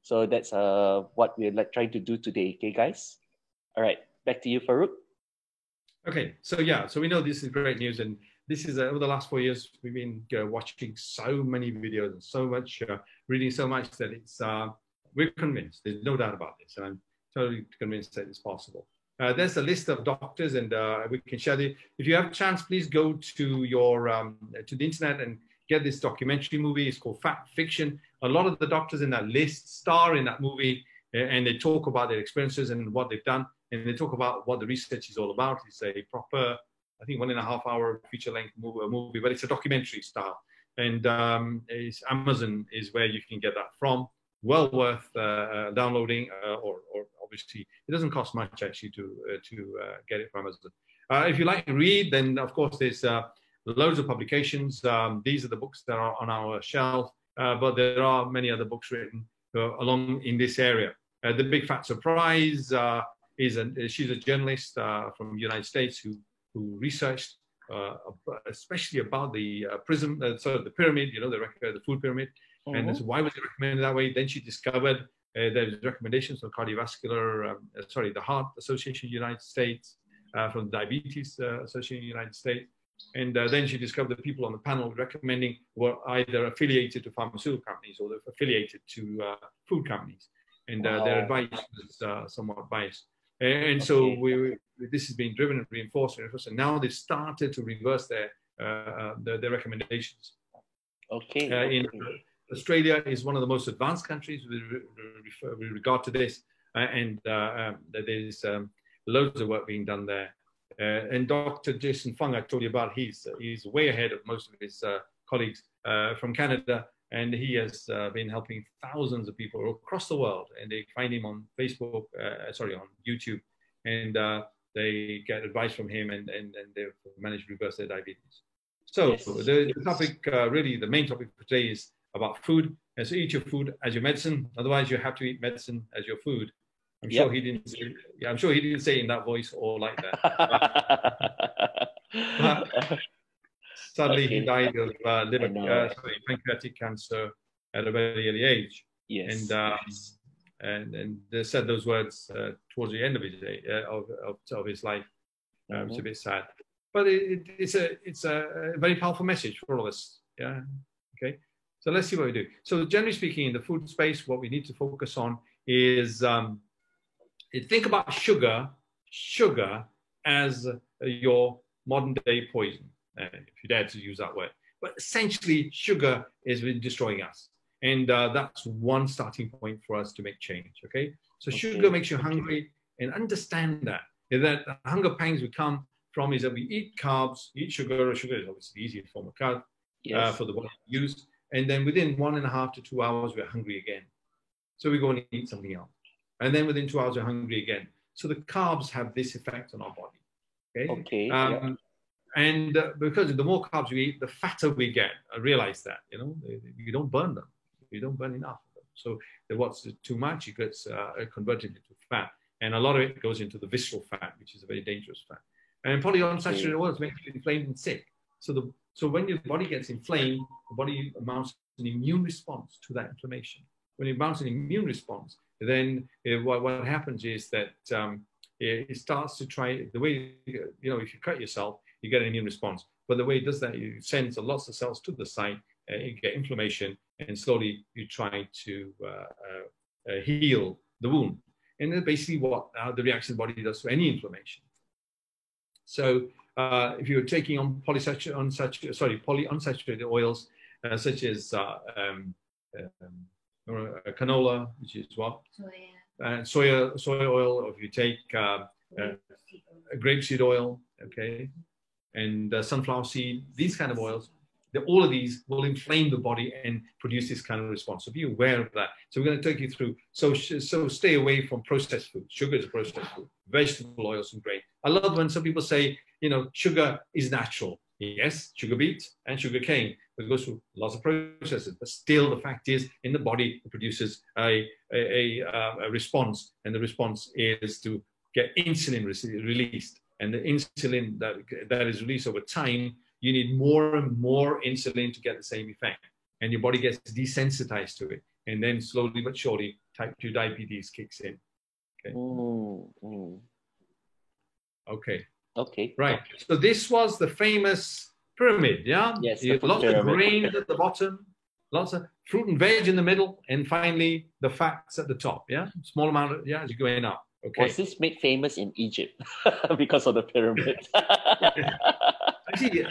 So that's what we're trying to do today. Okay, guys. All right. Back to you, Farouk. Okay, so so we know this is great news, and this is over the last 4 years we've been watching so many videos and so much reading so much that it's we're convinced. There's no doubt about this, and I'm totally convinced that it's possible. There's a list of doctors, and we can share it. If you have a chance, please go to your to the internet and get this documentary movie. It's called Fat Fiction. A lot of the doctors in that list star in that movie, and they talk about their experiences and what they've done. And they talk about what the research is all about. It's a proper, I think, 1.5 hour feature-length movie, but it's a documentary style. And Amazon is where you can get that from. Well worth downloading, or obviously it doesn't cost much actually to get it from Amazon. If you like to read, then of course there's loads of publications. These are the books that are on our shelf, but there are many other books written along in this area. The Big Fat Surprise. She's a journalist from the United States who researched especially about the the pyramid, you know, the food pyramid, and so why was it recommended that way? Then she discovered there's recommendations from cardiovascular, the Heart Association of the United States, from the Diabetes Association of the United States, and then she discovered the people on the panel recommending were either affiliated to pharmaceutical companies or they're affiliated to food companies, and their advice was somewhat biased. And so this has been driven and reinforced, and now they've started to reverse their recommendations. In Australia is one of the most advanced countries with regard to this, and there's loads of work being done there. And Dr. Jason Fung, I told you about, he's way ahead of most of his colleagues from Canada. And he has been helping thousands of people across the world. And they find him on Facebook, on YouTube. And they get advice from him, and they've managed to reverse their diabetes. So the topic, really the main topic for today is about food. And so eat your food as your medicine. Otherwise, you have to eat medicine as your food. I'm sure he didn't say, I'm sure he didn't say it in that voice or like that. But, sadly, he died of pancreatic cancer at a very early age. Yes. And they said those words towards the end of his day, of his life. It's a bit sad, but it's a very powerful message for all of us. Yeah. Okay. So let's see what we do. So generally speaking, in the food space, what we need to focus on is think about sugar as your modern day poison. If you dare to use that word. But essentially, sugar has been destroying us. And that's one starting point for us to make change, okay? So sugar makes you hungry, and understand that the hunger pangs we come from is that we eat carbs, eat sugar. Sugar is obviously the easiest form of carb for the body to use. And then within 1.5 to 2 hours, we're hungry again. So we go and eat something else. And then within 2 hours, we're hungry again. So the carbs have this effect on our body, okay? And because the more carbs we eat, the fatter we get. I realize that, you know, you don't burn them. You don't burn enough of them. So what's too much, it gets converted into fat. And a lot of it goes into the visceral fat, which is a very dangerous fat. And polyunsaturated oils make you inflamed and sick. So when your body gets inflamed, the body mounts an immune response to that inflammation. When it mounts an immune response, then what happens is that it starts to try, the way, if you cut yourself, you get an immune response. But the way it does that, you send lots of cells to the site, you get inflammation, and slowly you try to heal the wound. And that's basically what the reaction the body does to any inflammation. So if you're taking on polyunsaturated oils, such as canola, which is what? Soya oil, or if you take grapeseed oil, okay, and sunflower seed, these kind of oils, all of these will inflame the body and produce this kind of response. So be aware of that. So we're going to take you through. So stay away from processed food. Sugar is a processed food. Vegetable oils and grain. I love when some people say, sugar is natural. Yes, sugar beet and sugar cane. It goes through lots of processes, but still the fact is, in the body, it produces a response, and the response is to get insulin released. And the insulin that is released over time, you need more and more insulin to get the same effect. And your body gets desensitized to it. And then slowly but surely, type 2 diabetes kicks in. Okay. Okay. Okay. Right. So this was the famous pyramid, yeah? Yes. Lots of grains at the bottom, lots of fruit and veg in the middle, and finally the fats at the top, yeah? Small amount of, as you're going up. Okay. Was this made famous in Egypt because of the pyramid? Actually,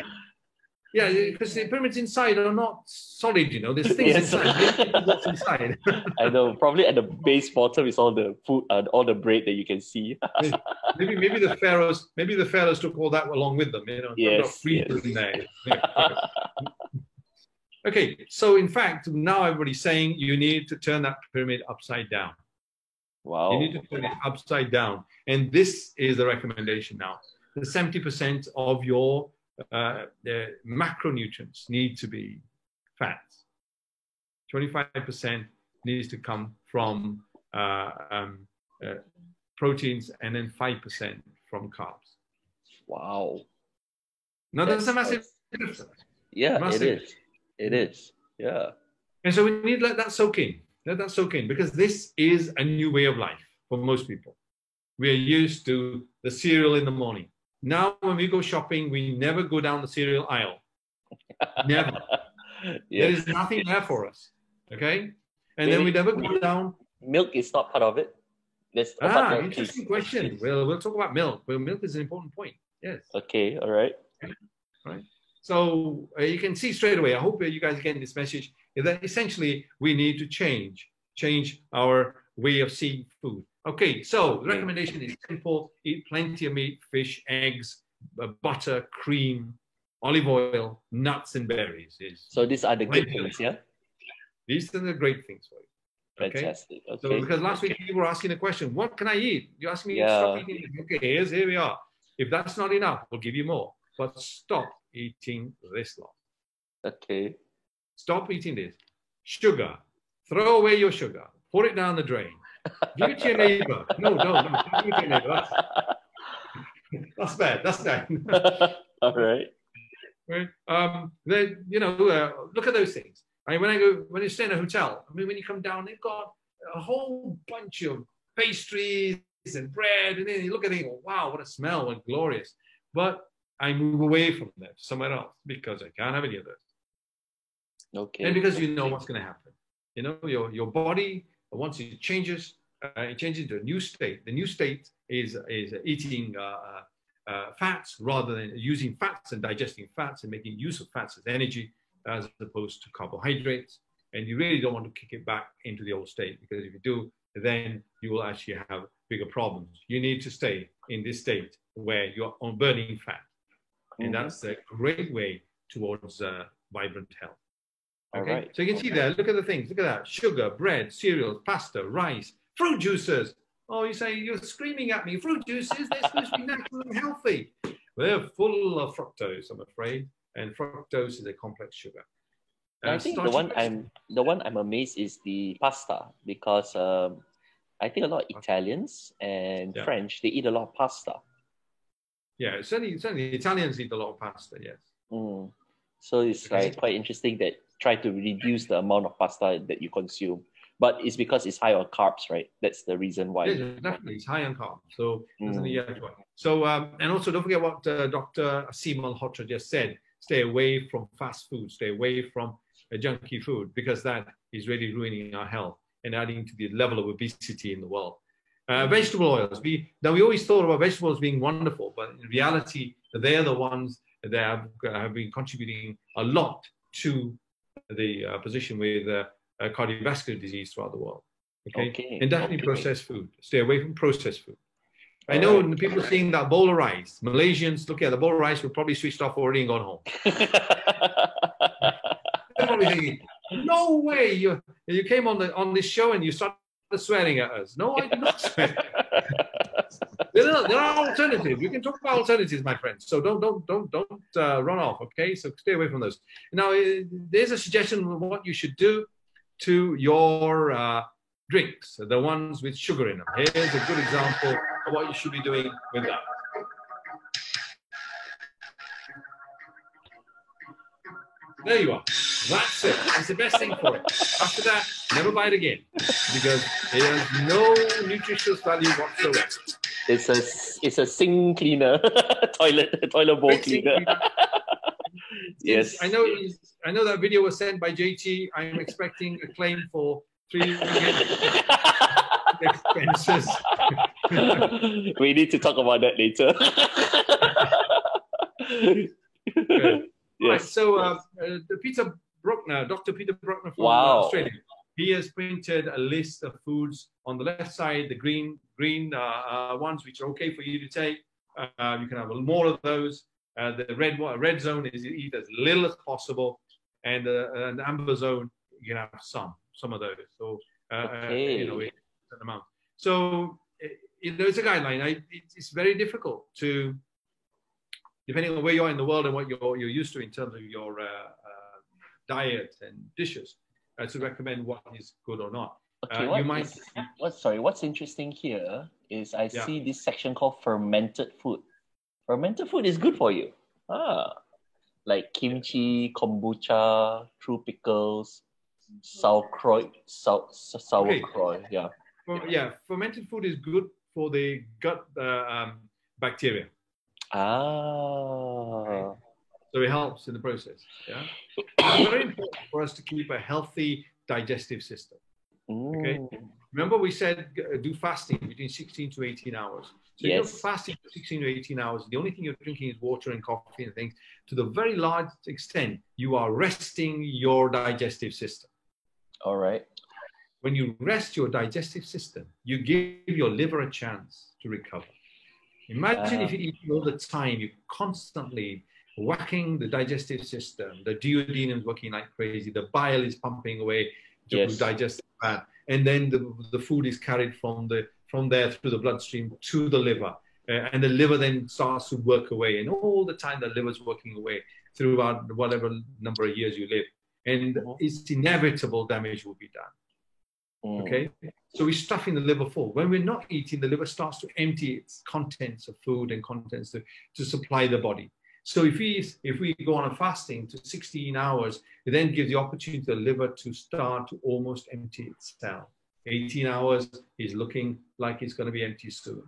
yeah, because the pyramids inside are not solid, there's things inside. What's inside? I know. Probably at the base bottom is all the food and all the bread that you can see. maybe the pharaohs took all that along with them, Yes. In there. Okay, so in fact, now everybody's saying you need to turn that pyramid upside down. Wow. You need to turn it upside down. And this is the recommendation now. The 70% of your the macronutrients need to be fats. 25% needs to come from proteins, and then 5% from carbs. Wow. Now that's a massive difference. Yeah, massive. It is. Yeah. And so we need to let that soak in. Let that soak in, because this is a new way of life for most people. We are used to the cereal in the morning. Now, when we go shopping, we never go down the cereal aisle. Never. There is nothing there for us. Okay? And then we never go down. Milk is not part of it. Interesting question. We'll talk about milk. Well, milk is an important point. Yes. Okay. All right. Right. So you can see straight away, I hope you guys are getting this message, is that essentially we need to change our way of seeing food. Okay, so the recommendation is simple: eat plenty of meat, fish, eggs, butter, cream, olive oil, nuts, and berries. So these are the good things, yeah? These are the great things for you. Okay? Fantastic. Okay. So because last week you were asking the question, what can I eat? You asked me to stop eating. Okay, here we are. If that's not enough, we'll give you more. But stop eating this lot. Okay. Stop eating this. Sugar. Throw away your sugar. Pour it down the drain. Give it to your neighbor. No, don't give it to your neighbor. That's bad. That's bad. All right. Right. Look at those things. I mean, when you stay in a hotel, I mean, when you come down, they've got a whole bunch of pastries and bread, and then you look at it and go, wow, what a smell, what glorious. But I move away from that somewhere else because I can't have any of those. Okay. And because you know what's going to happen. Your body, once it changes into a new state. The new state is eating fats rather than using fats and digesting fats and making use of fats as energy as opposed to carbohydrates. And you really don't want to kick it back into the old state, because if you do, then you will actually have bigger problems. You need to stay in this state where you're on burning fat. And that's a great way towards vibrant health. Okay, right. So you can see there, look at the things, look at that: sugar, bread, cereals, pasta, rice, fruit juices. Oh, you say, you're screaming at me, fruit juices, they're supposed to be natural and healthy. Well, they're full of fructose, I'm afraid, and fructose is a complex sugar. I think the one I'm amazed is the pasta because I think a lot of Italians and French, they eat a lot of pasta. Yeah, certainly Italians eat a lot of pasta. Yes. So it's like quite interesting that try to reduce the amount of pasta that you consume, but it's because it's high on carbs, right? That's the reason why. Yeah, definitely, it's high on carbs. So so and also don't forget what Dr. Asim Malhotra just said. Stay away from fast food. Stay away from junky food because that is really ruining our health and adding to the level of obesity in the world. Vegetable oils. We always thought about vegetables being wonderful, but in reality, they're the ones that have been contributing a lot to the position with cardiovascular disease throughout the world. Okay? And definitely processed food. Stay away from processed food. I know people seeing that bowl of rice. Malaysians, look at the bowl of rice, will probably switched off already and gone home. They're probably thinking, no way, you came on this show and you started swearing at us. No, I did not swear. There are alternatives. We can talk about alternatives, my friends. So don't run off. Okay, so stay away from those. Now, there's a suggestion of what you should do to your drinks, the ones with sugar in them. Here's a good example of what you should be doing with that. There you are. That's it. That's the best thing for it. After that, never buy it again because it has no nutritious value whatsoever. It's a sink cleaner, toilet bowl cleaner. Yes. I know that video was sent by JT. I'm expecting a claim for 3 expenses. We need to talk about that later. Good. Yes. Right, so Peter Bruckner, Dr. Peter Bruckner from Australia, he has printed a list of foods on the left side, the green ones, which are okay for you to take. You can have more of those. The red zone is eat as little as possible, and the amber zone you can have some of those. So a certain amount. So it's a guideline. It's very difficult to, depending on where you are in the world and what you're used to in terms of your diet and dishes, to recommend what is good or not. Okay, what's interesting here is I see this section called fermented food. Fermented food is good for you. Like kimchi, kombucha, true pickles, sauerkraut. Fermented food is good for the gut bacteria. So it helps in the process. Yeah, it's very important for us to keep a healthy digestive system. Okay. Remember, we said do fasting between 16 to 18 hours. So you're fasting for 16 to 18 hours. The only thing you're drinking is water and coffee and things. To the very large extent, you are resting your digestive system. All right. When you rest your digestive system, you give your liver a chance to recover. Imagine if you eat all the time, you're constantly whacking the digestive system. The duodenum is working like crazy. The bile is pumping away to digest fat. And then the food is carried from there through the bloodstream to the liver. And the liver then starts to work away. And all the time the liver's working away throughout whatever number of years you live. And it's inevitable damage will be done. Okay? So we're stuffing the liver full. When we're not eating, the liver starts to empty its contents of food and contents to supply the body. So if we go on a fasting to 16 hours, it then gives the opportunity to the liver to start to almost empty itself. 18 hours is looking like it's going to be empty soon.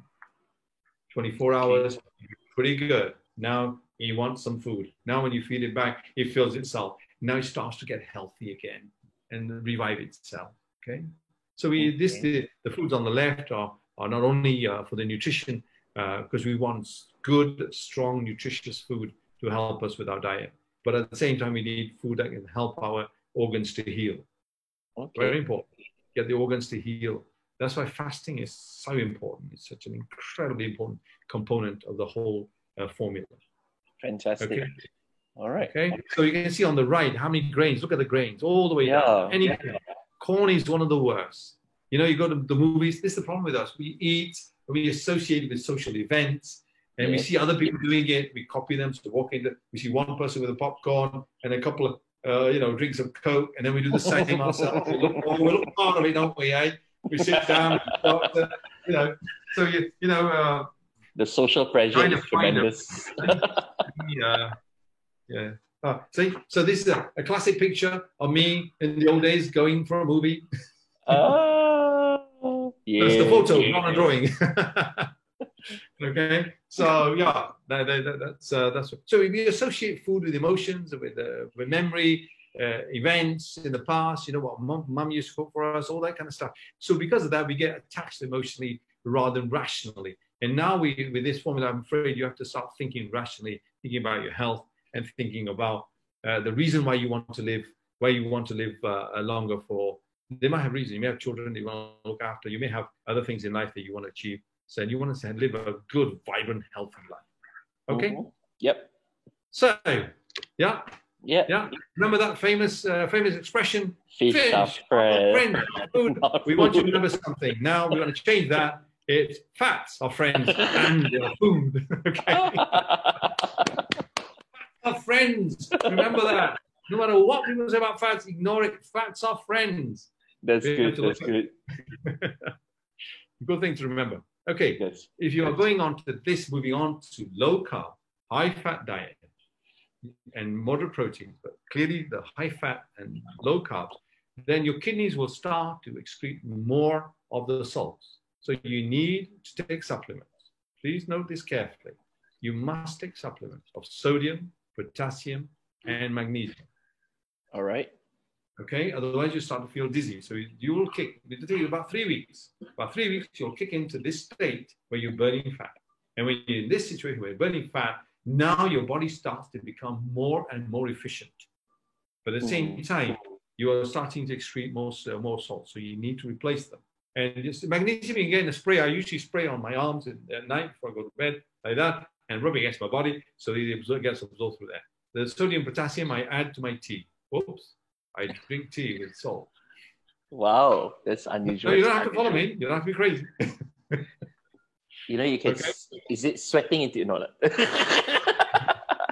24 hours, pretty good. Now you want some food. Now when you feed it back, it fills itself. Now it starts to get healthy again and revive itself. Okay. So the foods on the left are not only for the nutrition, because we want good, strong, nutritious food to help us with our diet. But at the same time, we need food that can help our organs to heal. Okay. Very important. Get the organs to heal. That's why fasting is so important. It's such an incredibly important component of the whole formula. Fantastic. Okay. All right. Okay. So you can see on the right how many grains. Look at the grains all the way down. Corn is one of the worst. You know, you go to the movies. This is the problem with us. We eat, we associate it with social events, and we see other people doing it. We copy them. So we see one person with a popcorn and a couple of drink some Coke, and then we do the same ourselves. We look part of it, don't we? Eh? We sit down, so the social pressure is tremendous. Yeah. See, so this is a classic picture of me in the old days going for a movie. Yeah. That's the photo, not a drawing. Okay, so yeah, that's so we associate food with emotions, with memory, events in the past. You know what mum used to cook for us, all that kind of stuff. So because of that, we get attached emotionally rather than rationally. And now with this formula, I'm afraid you have to start thinking rationally, thinking about your health, and thinking about the reason why you want to live, longer for. They might have reasons. You may have children that you want to look after. You may have other things in life that you want to achieve. So you want to live a good, vibrant, healthy life. Okay? Mm-hmm. Yep. So, yeah. Yeah. Remember that famous expression? Fish are friends. Food. We want you to remember something. Now we want to change that. It's fats are friends and food. Okay. Are friends. Remember that. No matter what people say about fats, ignore it. Fats are friends. That's good. That's good. Good thing to remember. Okay. Yes. If you are going on to this, moving on to low carb, high fat diet and moderate protein, but clearly the high fat and low carbs, then your kidneys will start to excrete more of the salts. So you need to take supplements. Please note this carefully. You must take supplements of sodium, potassium, and magnesium. All right. Okay, otherwise you start to feel dizzy. So you will kick, it'll take you about 3 weeks. About 3 weeks, you'll kick into this state where you're burning fat. And when you're in this situation where you're burning fat, now your body starts to become more and more efficient. But at the same time, you are starting to excrete more salt. So you need to replace them. And just magnesium, you can get in a spray. I usually spray on my arms at night before I go to bed, like that, and rub against my body so it gets absorbed through there. The sodium, potassium, I add to my tea. Whoops. I drink tea with salt. Wow, that's unusual. No, you don't have to follow me. You don't have to be crazy. You can. Okay. Is it sweating into no? No,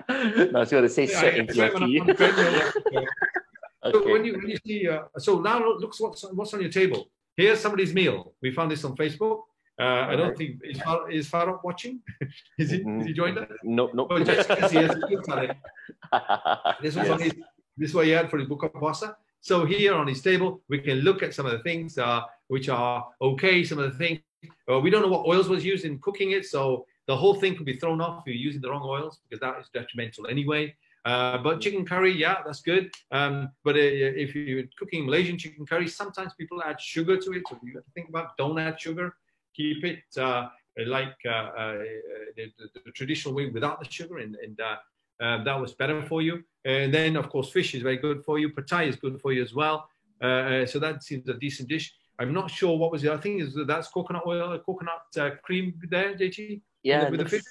I was going to say sweat into your tea. Okay. So when you see, so now look what's on your table. Here's somebody's meal. We found this on Facebook. I don't think is Farah watching. Is he joined us? No. Oh, Jessica's here. This was on his. This is what he had for his book of Puasa. So here on his table, we can look at some of the things which are okay. Some of the things we don't know what oils was used in cooking it, so the whole thing could be thrown off if you're using the wrong oils because that is detrimental anyway. But chicken curry, yeah, that's good. But if you're cooking Malaysian chicken curry, sometimes people add sugar to it, so you have to think about don't add sugar. Keep it like the traditional way without the sugar, and that was better for you. And then, of course, fish is very good for you. Pad Thai is good for you as well. So that seems a decent dish. I'm not sure what was the other thing. That's coconut oil, coconut cream there, JT? Yeah. With the fish?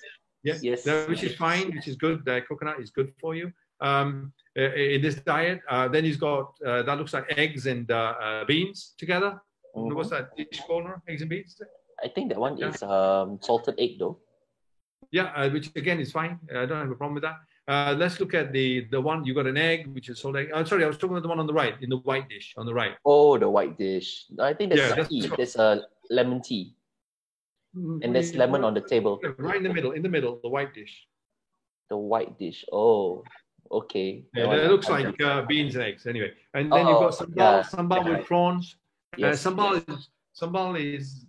Yeah. Yes. Which is fine, which is good. Coconut is good for you in this diet. Then he's got, that looks like eggs and beans together. What's that dish called? Eggs and beans? I think that one is salted egg though. Yeah, which again is fine. I don't have a problem with that. Let's look at the one, you got an egg, which is salted egg. I'm sorry, I was talking about the one on the right, in the white dish, on the right. Oh, the white dish. I think that's tea. There's a lemon tea. And there's lemon on the table. Right in the middle, the white dish. The white dish. Oh, okay. Yeah, it looks like beans and eggs anyway. And then you've got sambal with prawns. Yes, sambal is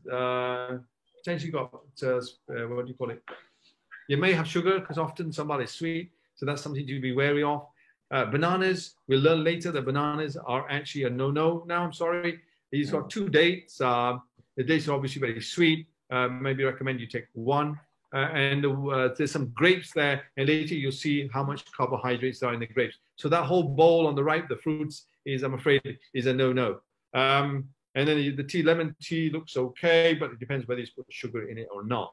potentially got, what do you call it? You may have sugar because often sambal is sweet. So that's something to be wary of. Bananas, we'll learn later that bananas are actually a no-no now, I'm sorry. He's got 2 dates. The dates are obviously very sweet. Maybe recommend you take one. And there's some grapes there. And later you'll see how much carbohydrates are in the grapes. So that whole bowl on the right, the fruits, I'm afraid, is a no-no. And then the lemon tea looks okay, but it depends whether you put sugar in it or not.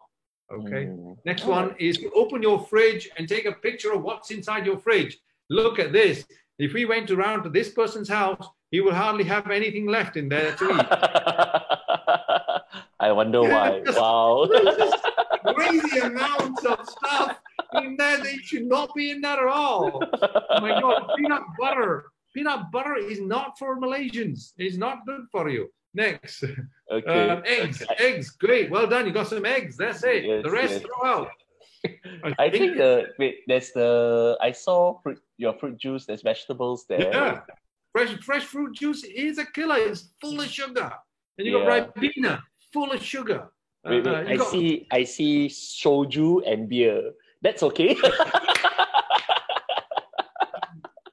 Okay. Next one is to open your fridge and take a picture of what's inside your fridge. Look at this. If we went around to this person's house, he will hardly have anything left in there to eat. I wonder why. Wow. crazy amounts of stuff in there that should not be in there at all. Oh my God, peanut butter. Peanut butter is not for Malaysians. It's not good for you. Next. Okay. Eggs. Eggs. Great. Well done. You got some eggs. That's it. Yes, The rest yes. throw out. I think there's I saw your fruit juice, there's vegetables there. Yeah. Fresh fruit juice is a killer. It's full of sugar. And you got Ribena, full of sugar. Wait, I see soju and beer. That's okay.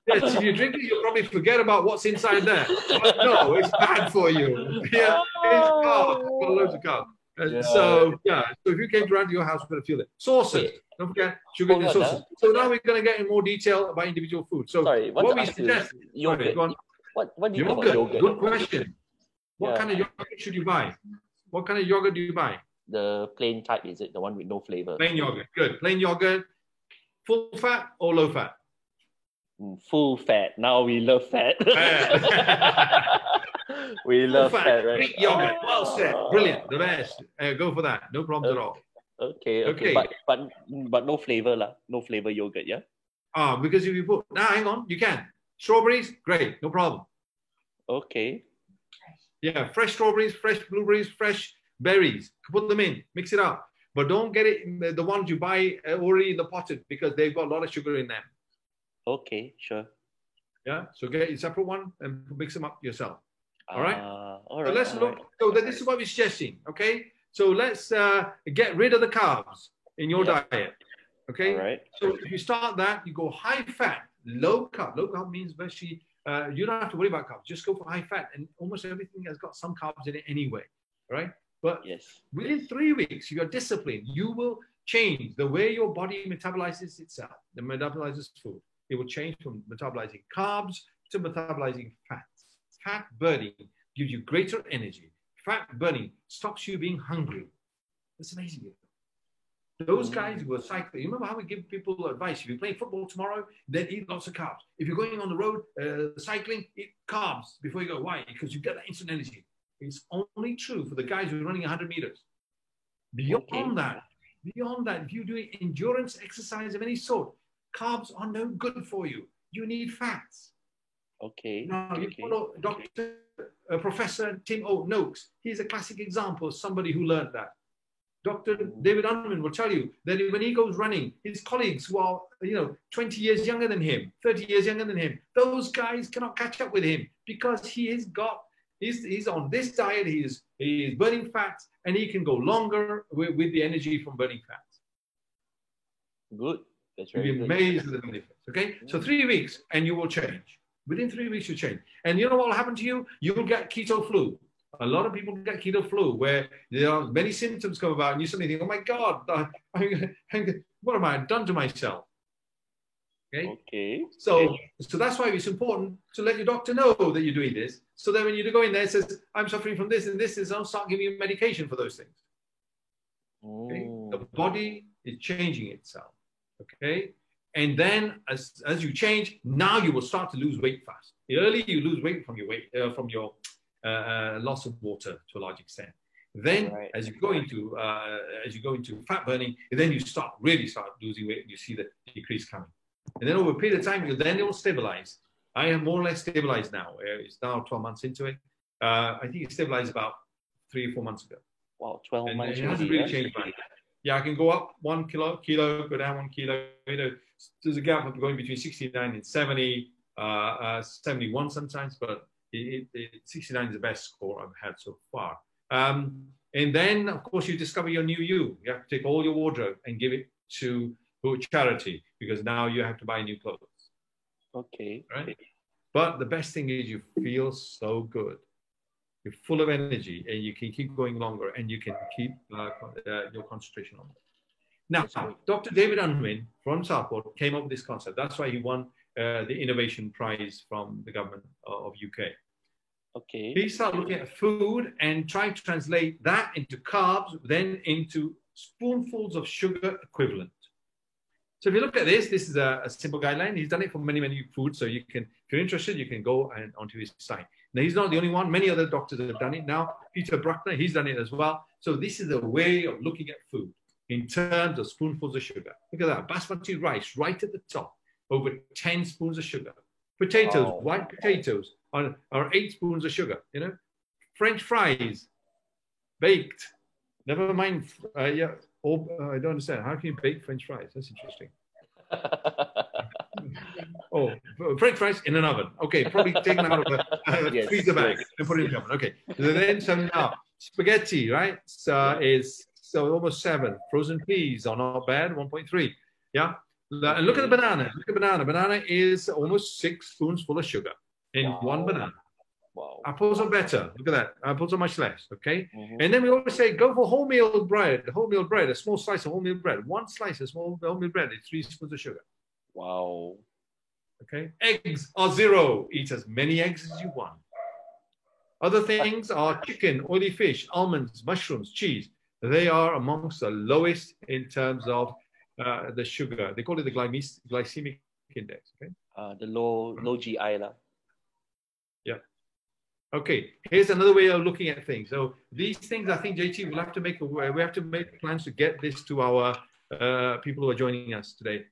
Yes, if you drink it, you'll probably forget about what's inside there. But no, it's bad for you. Yeah, it's carbs. It's got loads of carbs. So if you came around to your house, you're going to feel it. Sauces. Don't forget sugar in the sauces. So now we're going to get in more detail about individual food. So what we suggest, yogurt. What do you think about yogurt? Good question. What kind of yogurt should you buy? What kind of yogurt do you buy? The plain type, is it? The one with no flavor? Plain yogurt. Good. Plain yogurt. Full fat or low fat? Full fat. Now we love fat. We love fat, right? Greek yogurt. Well said. Brilliant. The best. Go for that. No problems at all. Okay. But no flavor lah. No flavor yogurt, yeah? Because if you put hang on, you can. Strawberries, great, no problem. Okay. Yeah, fresh strawberries, fresh blueberries, fresh berries. Put them in, mix it up. But don't get it the ones you buy already in the potted because they've got a lot of sugar in them. Okay, sure. Yeah, so get a separate one and mix them up yourself. All right? All right. So let's look. So this is what we're suggesting, okay? So let's get rid of the carbs in your diet, okay? All right. So if you start that, you go high fat, low carb. Low carb means basically you don't have to worry about carbs. Just go for high fat, and almost everything has got some carbs in it anyway, right? But within 3 weeks, you're disciplined. You will change the way your body metabolizes itself, the metabolizes food. It will change from metabolizing carbs to metabolizing fats. Fat burning gives you greater energy. Fat burning stops you being hungry. That's amazing. Those guys who are cycling, you remember how we give people advice? If you're playing football tomorrow, then eat lots of carbs. If you're going on the road cycling, eat carbs before you go. Why? Because you get that instant energy. It's only true for the guys who are running 100 meters. Beyond that, if you do endurance exercise of any sort, carbs are no good for you. You need fats. Okay. Now, you follow Professor Tim Noakes. He's a classic example of somebody who learned that. Dr. David Unwin will tell you that when he goes running, his colleagues who are 20 years younger than him, 30 years younger than him, those guys cannot catch up with him because he's on this diet, he is burning fats, and he can go longer with the energy from burning fats. Good. That's very You'll be amazed at the benefits. Okay? So 3 weeks and you will change. Within 3 weeks, you change. And you know what will happen to you? You will get keto flu. A lot of people get keto flu where there are many symptoms come about and you suddenly think, oh my God, what have I done to myself? Okay. So that's why it's important to let your doctor know that you're doing this. So that when you go in there, it says, I'm suffering from this and this, I'll start giving you medication for those things. Okay? The body is changing itself. Okay. And then as you change, now you will start to lose weight fast. Early you lose weight from your loss of water to a large extent. Then as you go into fat burning, then you really start losing weight and you see the decrease coming. And then over a period of time, it will stabilize. I am more or less stabilized now. It's now 12 months into it. I think it stabilized about 3 or 4 months ago. Wow, 12 months. It hasn't really changed much. Yeah, I can go up 1 kilo, go down 1 kilo. There's a gap of going between 69 and 70, 71 sometimes, but 69 is the best score I've had so far. And then, of course, you discover your new you. You have to take all your wardrobe and give it to charity because now you have to buy new clothes. Okay. Right? But the best thing is you feel so good. You're full of energy and you can keep going longer and you can keep your concentration on it. Now, Dr. David Unwin from Southport came up with this concept. That's why he won the Innovation Prize from the government of UK. Okay. He started looking at food and trying to translate that into carbs, then into spoonfuls of sugar equivalent. So if you look at this is a simple guideline. He's done it for many, many foods. So you can, if you're interested, you can go onto his site. Now, he's not the only one. Many other doctors have done it now. Peter Bruckner, he's done it as well. So this is a way of looking at food. in terms of spoonfuls of sugar. Look at that. Basmati rice right at the top, over 10 spoons of sugar. Potatoes, white potatoes, are 8 spoons of sugar. You know, French fries, baked. Never mind. Yeah. I don't understand. How can you bake French fries? That's interesting. Oh, French fries in an oven. Okay, probably taken out of a freezer bag and put it in the oven. Okay. So then some spaghetti, right? Is almost 7. Frozen peas are not bad, 1.3. Yeah. And look at the banana. Look at the banana. Banana is almost 6 spoons full of sugar in one banana. Wow. Apples are better. Look at that. Apples are much less. Okay. And then we always say go for wholemeal bread. Wholemeal bread, a small slice of wholemeal bread. 1 slice of small wholemeal bread is 3 spoons of sugar. Wow. Okay. Eggs are 0. Eat as many eggs as you want. Other things are chicken, oily fish, almonds, mushrooms, cheese. They are amongst the lowest in terms of the sugar. They call it the glycemic index. Okay. The low GI lah. Yeah. Okay. Here's another way of looking at things. So these things, I think, JT, we'll have to make we have to make plans to get this to our people who are joining us today,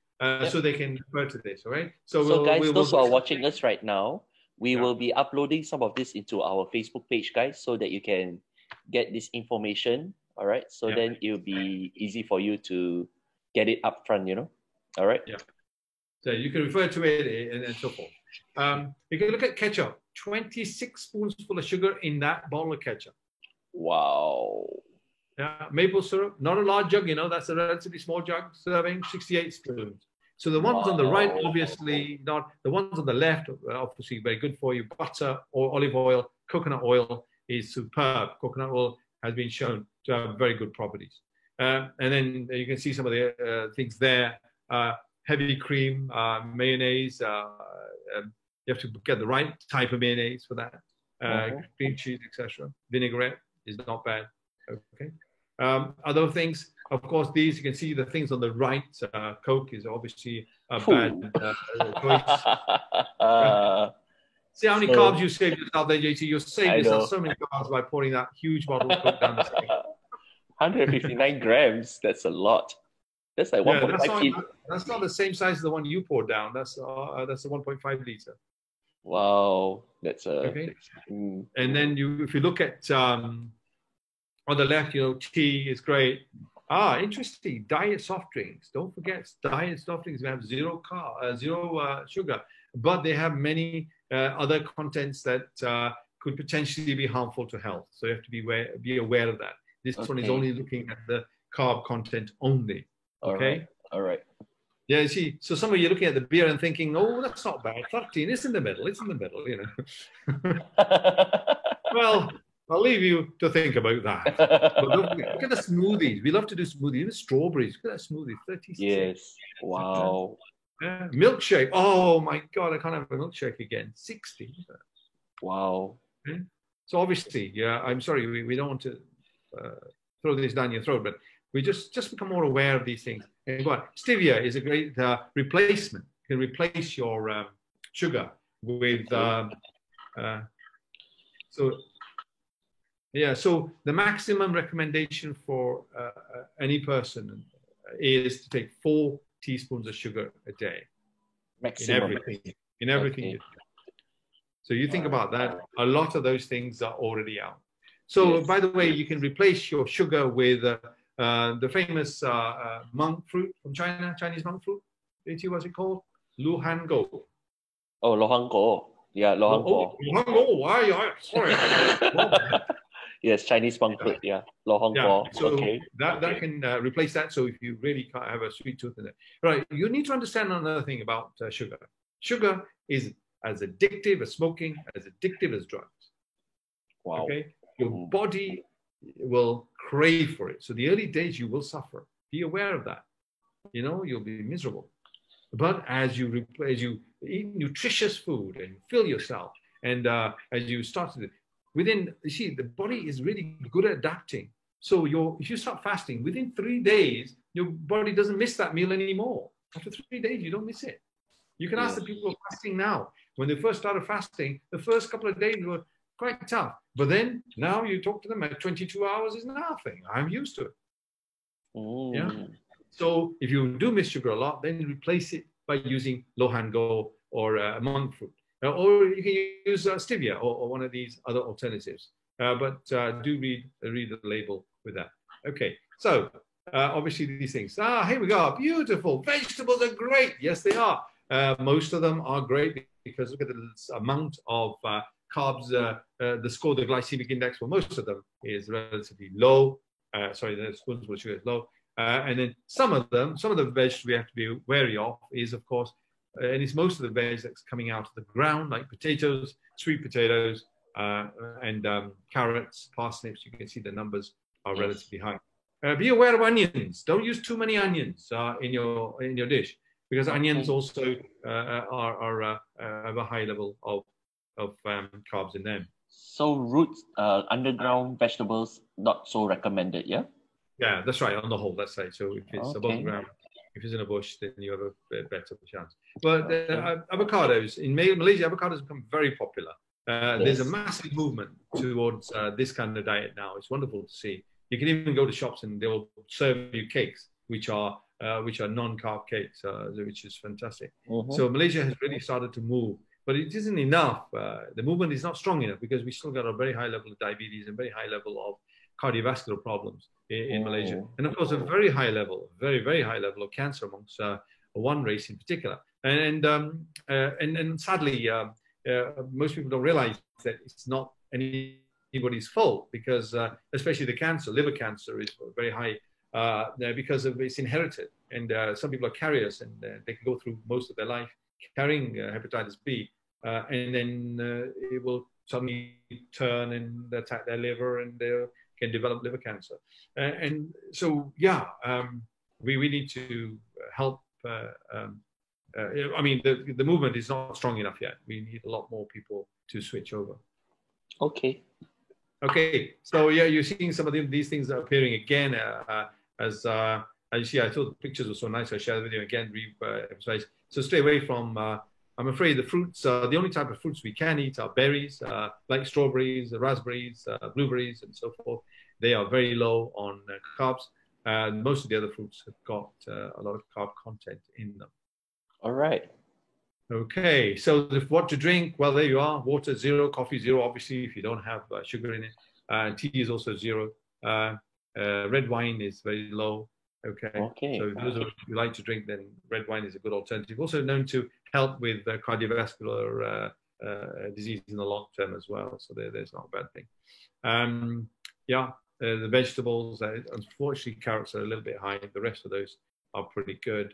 so they can refer to this. All right. So guys, those who are watching us right now, we will be uploading some of this into our Facebook page, guys, so that you can get this information. All right. So then it'll be easy for you to get it up front, you know. All right. Yeah. So you can refer to it and so forth. You can look at ketchup. 26 spoons full of sugar in that bottle of ketchup. Wow. Yeah. Maple syrup, not a large jug, you know. That's a relatively small jug serving, 68 spoons. So the ones on the right, obviously not. The ones on the left, obviously very good for you. Butter or olive oil, coconut oil is superb. Coconut oil has been shown to have very good properties. And then you can see some of the things there. Heavy cream, mayonnaise. You have to get the right type of mayonnaise for that. Cream cheese, etc. Vinaigrette is not bad. Okay. Other things, of course, these you can see the things on the right. Coke is obviously a bad choice. See how many carbs you saved yourself there, JT. You saved yourself so many carbs by pouring that huge bottle of Coke down the sink. 159 grams. That's a lot. That's like 1.5 kg. That's not the same size as the one you poured down. That's a 1.5 liter. Wow, that's okay. And then if you look at on the left, you know, tea is great. Interesting. Diet soft drinks. Don't forget, diet soft drinks have zero sugar, but they have many other contents that could potentially be harmful to health. So you have to be aware of that. This one is only looking at the carb content only. Okay. All right. Yeah, you see, so some of you are looking at the beer and thinking, oh, that's not bad. 13, it's in the middle, you know. Well, I'll leave you to think about that. But look at the smoothies. We love to do smoothies. Even strawberries. Look at that smoothie, 36. Yes. Wow. Milkshake. Oh, my God, I can't have a milkshake again. 60. Wow. Okay. So obviously, yeah, I'm sorry, we don't want to throw this down your throat, but we just become more aware of these things. And go on. Stevia is a great replacement. You can replace your sugar with so the maximum recommendation for any person is to take 4 teaspoons of sugar a day. Maximum. In everything you do. So you think about that. A lot of those things are already out. So by the way, you can replace your sugar with the famous monk fruit from China, Chinese monk fruit. What's it called? Luhango. Oh, Luhango. Yeah, Luhango. Luhango. Sorry. Yes, Chinese monk fruit. Yeah, Luhango. Yeah, so that can replace that. So if you really can't have a sweet tooth in there, right? You need to understand another thing about sugar. Sugar is as addictive as smoking, as addictive as drugs. Wow. Okay, your body will crave for it. So the early days you will suffer. Be aware of that. You know, you'll be miserable. But as you eat nutritious food and fill yourself, and as you start to, you see, the body is really good at adapting. So if you start fasting, within 3 days, your body doesn't miss that meal anymore. After 3 days, you don't miss it. You can ask the people who are fasting now. When they first started fasting, the first couple of days were quite tough. But then now you talk to them at 22 hours is nothing. I'm used to it. Yeah. Mm. So if you do miss sugar a lot, then replace it by using Lohango or monk fruit. Or you can use stevia or one of these other alternatives. But do read the label with that. Okay, so obviously these things. Here we go. Beautiful. Vegetables are great. Yes, they are. Most of them are great because look at the amount of carbs. The score, the glycemic index for most of them is relatively low. Sorry, the spoonful of sugar is low. And then some of the veg we have to be wary of is, of course, and it's most of the veg that's coming out of the ground, like potatoes, sweet potatoes, and carrots, parsnips. You can see the numbers are relatively high. Be aware of onions. Don't use too many onions in your dish, because onions also have a high level of carbs in them. So roots, underground vegetables, not so recommended, yeah? Yeah, that's right. On the whole, let's say. So if it's above ground, if it's in a bush, then you have a better chance. But avocados, in Malaysia, avocados have become very popular. There's a massive movement towards this kind of diet now. It's wonderful to see. You can even go to shops and they will serve you cakes, which are non-carb cakes, which is fantastic. So Malaysia has really started to move, but it isn't enough. The movement is not strong enough because we still got a very high level of diabetes and very high level of cardiovascular problems in Malaysia, and of course a very high level, very high level of cancer amongst one race in particular. And sadly, most people don't realize that it's not anybody's fault, because especially the cancer, liver cancer, is very high because of it's inherited, and some people are carriers, and they can go through most of their life carrying hepatitis B, and then it will suddenly turn and attack their liver, and they'll can develop liver cancer. And so, we need to help. I mean, the movement is not strong enough yet. We need a lot more people to switch over. Okay. So yeah, you're seeing some of these things are appearing again. As you see, I thought the pictures were so nice. I shared the video again. Emphasize. So stay away from. I'm afraid the fruits, the only type of fruits we can eat are berries, like strawberries, raspberries, blueberries, and so forth. They are very low on carbs. Most of the other fruits have got a lot of carb content in them. All right. Okay, so what to drink? Well, there you are. Water, 0. Coffee, 0, obviously, if you don't have sugar in it. Tea is also 0. Red wine is very low. Okay. So if those of you like to drink, then red wine is a good alternative. Also known to help with cardiovascular disease in the long term as well. So there's not a bad thing. The vegetables, unfortunately, carrots are a little bit high. The rest of those are pretty good.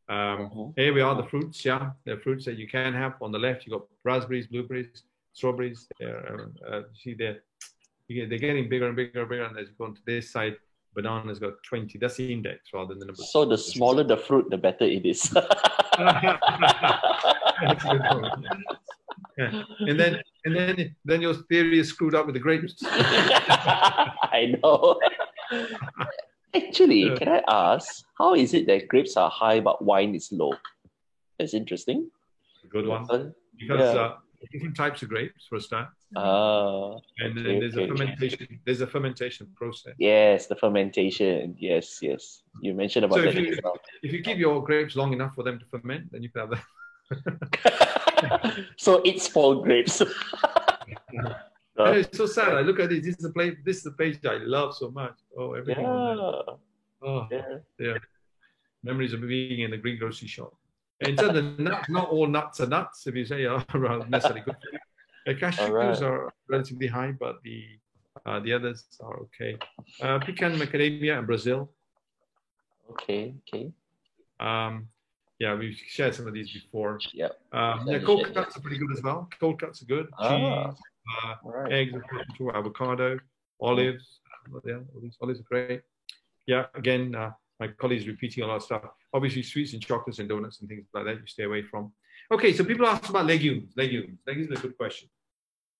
Here we are, the fruits. Yeah, the fruits that you can have. On the left, you got raspberries, blueberries, strawberries. You see they're getting bigger and bigger and bigger. And as you go onto this side, bananas got 20. That's the index rather than the number. So the smaller the fruit, the better it is. That's a good point. Yeah. And then your theory is screwed up with the grapes. I know. Actually, can I ask, how is it that grapes are high but wine is low? That's interesting. Good one. Because different types of grapes for a start. And then there's a fermentation process. Yes, the fermentation. Yes. You mentioned about that. If you keep your grapes long enough for them to ferment, then you can have that. So it's for grapes. It's so sad. I look at it. This is the page I love so much. Oh, everything. Yeah. Memories of being in the green grocery shop. And so the nuts, not all nuts are nuts. If you say are necessarily good for you. Cashews are relatively high, but the others are okay. Pecan, macadamia, and Brazil. Okay. We've shared some of these before. Yeah. Cold cuts are pretty good as well. Cold cuts are good. Cheese, eggs, avocado, olives. All these olives are great. Yeah, again, my colleagues repeating a lot of stuff. Obviously, sweets and chocolates and donuts and things like that you stay away from. Okay, so people ask about legumes. Legumes is a good question.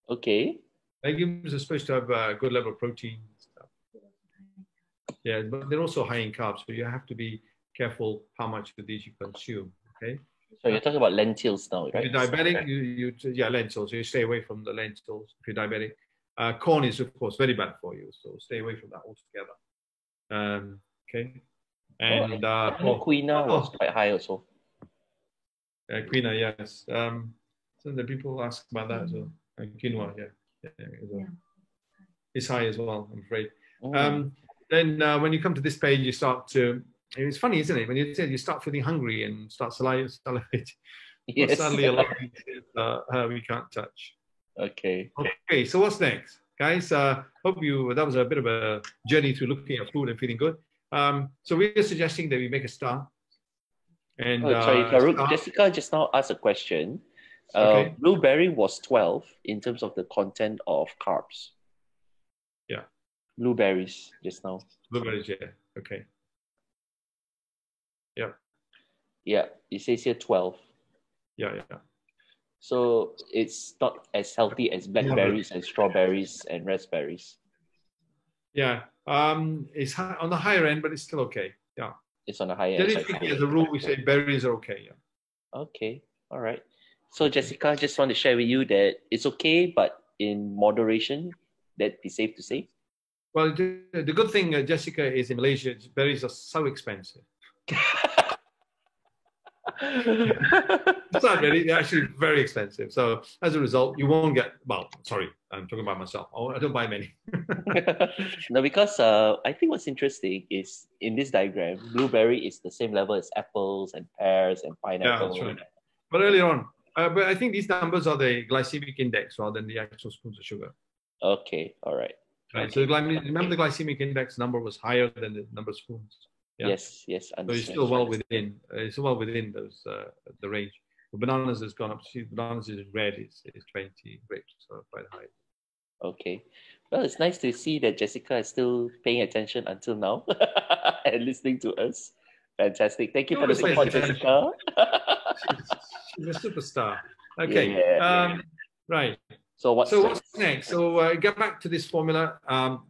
Okay. Legumes are supposed to have a good level of protein and stuff. Yeah, but they're also high in carbs, so you have to be careful how much of these you consume. Okay. So you're talking about lentils now, right? If you're diabetic, lentils. You stay away from the lentils if you're diabetic. Corn is, of course, very bad for you, so stay away from that altogether. Okay. And I know quinoa was quite high also. quinoa, yes. So the people ask about that as well. Quinoa, yeah. It's high as well, I'm afraid. Then when you come to this page, you start to. It's funny, isn't it? When you start feeling hungry and start salivating. Yes. But sadly, a lot of things we can't touch. Okay. Okay. So what's next, guys? Hope that was a bit of a journey through looking at food and feeling good. So we're suggesting that we make a start. And sorry, Farouk, Jessica just now asked a question. Okay. Blueberry was 12 in terms of the content of carbs. Yeah. Blueberries just now. Blueberries, yeah. Okay. Yeah. Yeah, it says here 12. Yeah. So it's not as healthy as blackberries and strawberries and raspberries. Yeah. It's on the higher end, but it's still okay. Yeah. It's on the higher end. As a rule, we say berries are okay. Yeah. Okay. All right. So Jessica, I just want to share with you that it's okay, but in moderation. That be safe to say. Well, the good thing, Jessica, is in Malaysia, berries are so expensive. It's not really, they're actually very expensive. So as a result, you won't get, well, sorry, I'm talking about myself. I don't buy many. No, because I think what's interesting is in this diagram, blueberry is the same level as apples and pears and pineapple. Yeah, that's right. But earlier on, but I think these numbers are the glycemic index rather than the actual spoons of sugar. Okay, all right. Right. So remember the glycemic index number was higher than the number of spoons. Yeah? Yes. So it's still well within. It's well within those the range. But bananas has gone up. Bananas is red. It's 20 grapes, so quite high. Okay. Well, it's nice to see that Jessica is still paying attention until now and listening to us. Fantastic. Thank you for the support, Jessica. She's a superstar. Okay. Right. So what's next? So get back to this formula.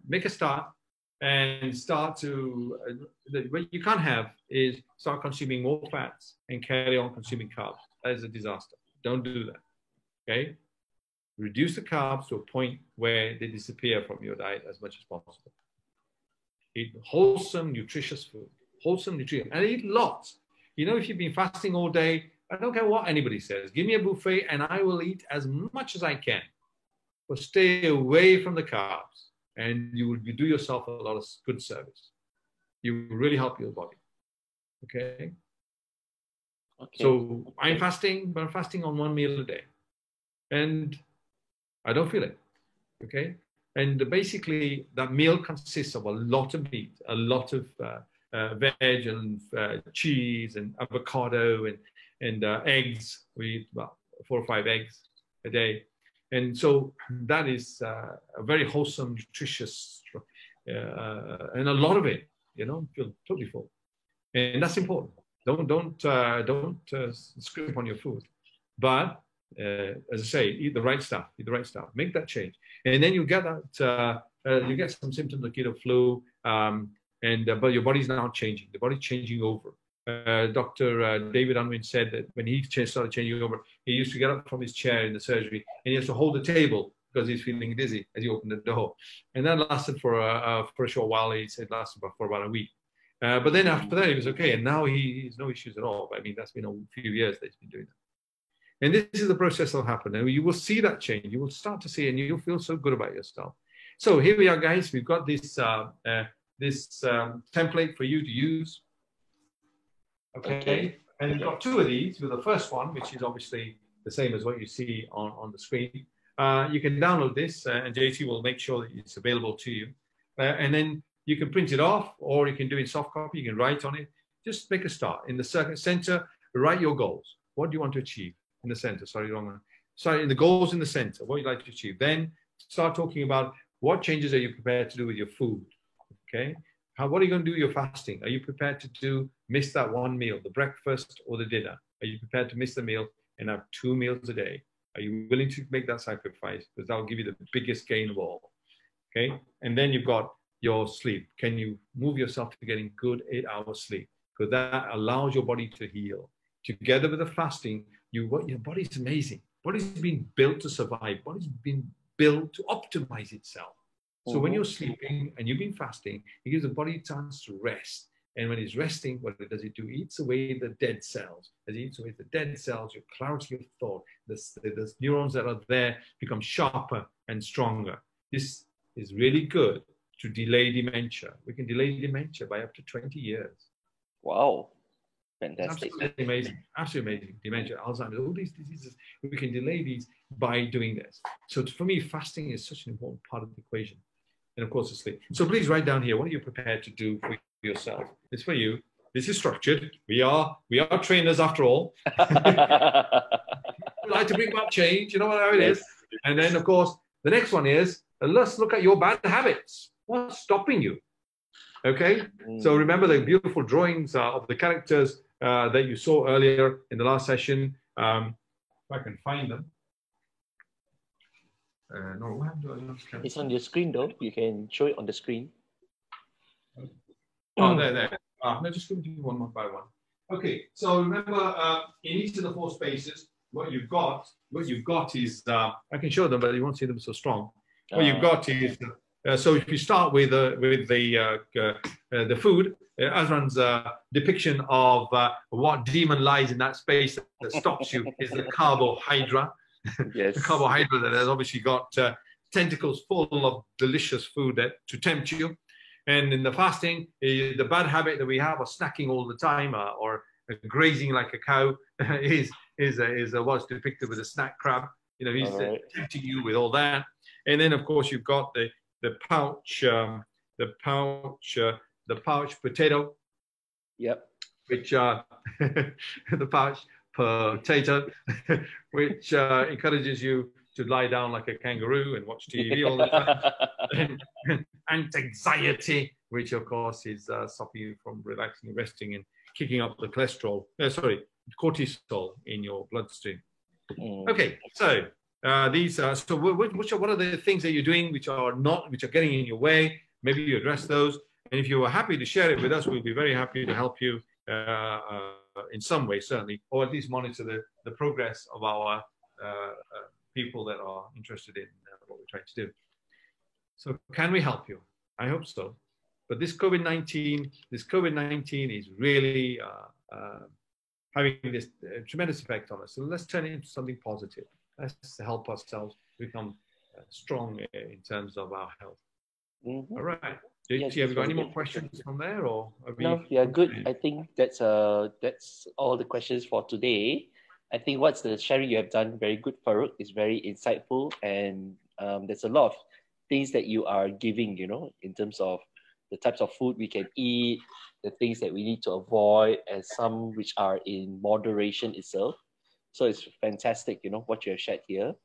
Make a start and start to. What you can't have is start consuming more fats and carry on consuming carbs. That is a disaster. Don't do that. Okay. Reduce the carbs to a point where they disappear from your diet as much as possible. Eat wholesome, nutritious food. Wholesome, nutritious, and eat lots. You know, if you've been fasting all day, I don't care what anybody says. Give me a buffet and I will eat as much as I can. But stay away from the carbs and you will do yourself a lot of good service. You will really help your body. Okay? So I'm fasting, but I'm fasting on one meal a day. And I don't feel it. Okay? And basically, that meal consists of a lot of meat, a lot of veg and cheese and avocado and eggs. We eat about 4 or 5 eggs a day. And so that is a very wholesome, nutritious, and a lot of it, feel totally full. And that's important. Don't scrimp on your food. But as I say, eat the right stuff. Make that change. And then you get that, you get some symptoms of keto flu, but your body's now changing. The body's changing over. Dr. David Unwin said that when he started changing over, he used to get up from his chair in the surgery and he has to hold the table because he's feeling dizzy as he opened the door. And that lasted for a short while. He said it lasted for about a week. But then after that, he was okay. And now he's no issues at all. I mean, that's been a few years that he's been doing that. And this is the process that'll happen. And you will see that change. You will start to see, and you'll feel so good about yourself. So here we are, guys. We've got this template for you to use. Okay. And we've got 2 of these. With the first one, which is obviously the same as what you see on the screen. You can download this, and JT will make sure that it's available to you. And then you can print it off, or you can do it in soft copy. You can write on it. Just make a start. In the center, write your goals. What do you want to achieve? In the center, in the goals in the center, what you'd like to achieve. Then start talking about what changes are you prepared to do with your food, okay? What are you going to do with your fasting? Are you prepared to miss that one meal, the breakfast or the dinner? Are you prepared to miss the meal and have 2 meals a day? Are you willing to make that sacrifice? Because that will give you the biggest gain of all, okay? And then you've got your sleep. Can you move yourself to getting good 8-hour sleep? Because that allows your body to heal. Together with the fasting, your body's amazing. Body's been built to survive. Body's been built to optimize itself. So when you're sleeping and you've been fasting, it gives the body a chance to rest. And when it's resting, what does it do? It eats away the dead cells. As it eats away the dead cells, your clarity of thought, the neurons that are there become sharper and stronger. This is really good to delay dementia. We can delay dementia by up to 20 years. Wow. Fantastic. It's absolutely amazing. Absolutely amazing. Dementia, Alzheimer's, all these diseases, we can delay these by doing this. So for me, fasting is such an important part of the equation. And of course, the sleep. So please write down here, what are you prepared to do for yourself? It's for you. This is structured. We are trainers after all. We like to bring about change. You know how it is. And then, of course, the next one is, let's look at your bad habits. What's stopping you? Okay. So remember the beautiful drawings of the characters that you saw earlier in the last session. If I can find them. No, it's on your screen though. You can show it on the screen. Oh, there. No, just going to do one by one. Okay, so remember in each of the 4 spaces, what you've got is I can show them, but you won't see them so strong. What you've got is so if you start with the food, Azran's depiction of what demon lies in that space that stops you is the carbohydrate. Yes. The carbohydrate that has obviously got tentacles full of delicious food to tempt you. And in the fasting, the bad habit that we have of snacking all the time or grazing like a cow is what's depicted with a snack crab. You know, he's tempting you with all that. And then, of course, you've got the pouch potato. Yep. Which the pouch potato, which encourages you to lie down like a kangaroo and watch TV all the time. And anxiety, which of course is stopping you from relaxing, resting, and kicking up the cortisol in your bloodstream. Okay, so these are what are the things that you're doing which are getting in your way? Maybe you address those, and if you are happy to share it with us, we'll be very happy to help you in some way, certainly, or at least monitor the progress of our people that are interested in what we're trying to do. So can we help you? I hope so. But this COVID-19 is really having this tremendous effect on us. So let's turn it into something positive. Let's help ourselves become strong in terms of our health. All right. Have you got any more questions from there, or no? Yeah, good. I think that's all the questions for today. I think what's the sharing you have done very good, Farouk, is very insightful, and there's a lot of things that you are giving, you know, in terms of the types of food we can eat, the things that we need to avoid, and some which are in moderation itself. So it's fantastic, you know, what you have shared here.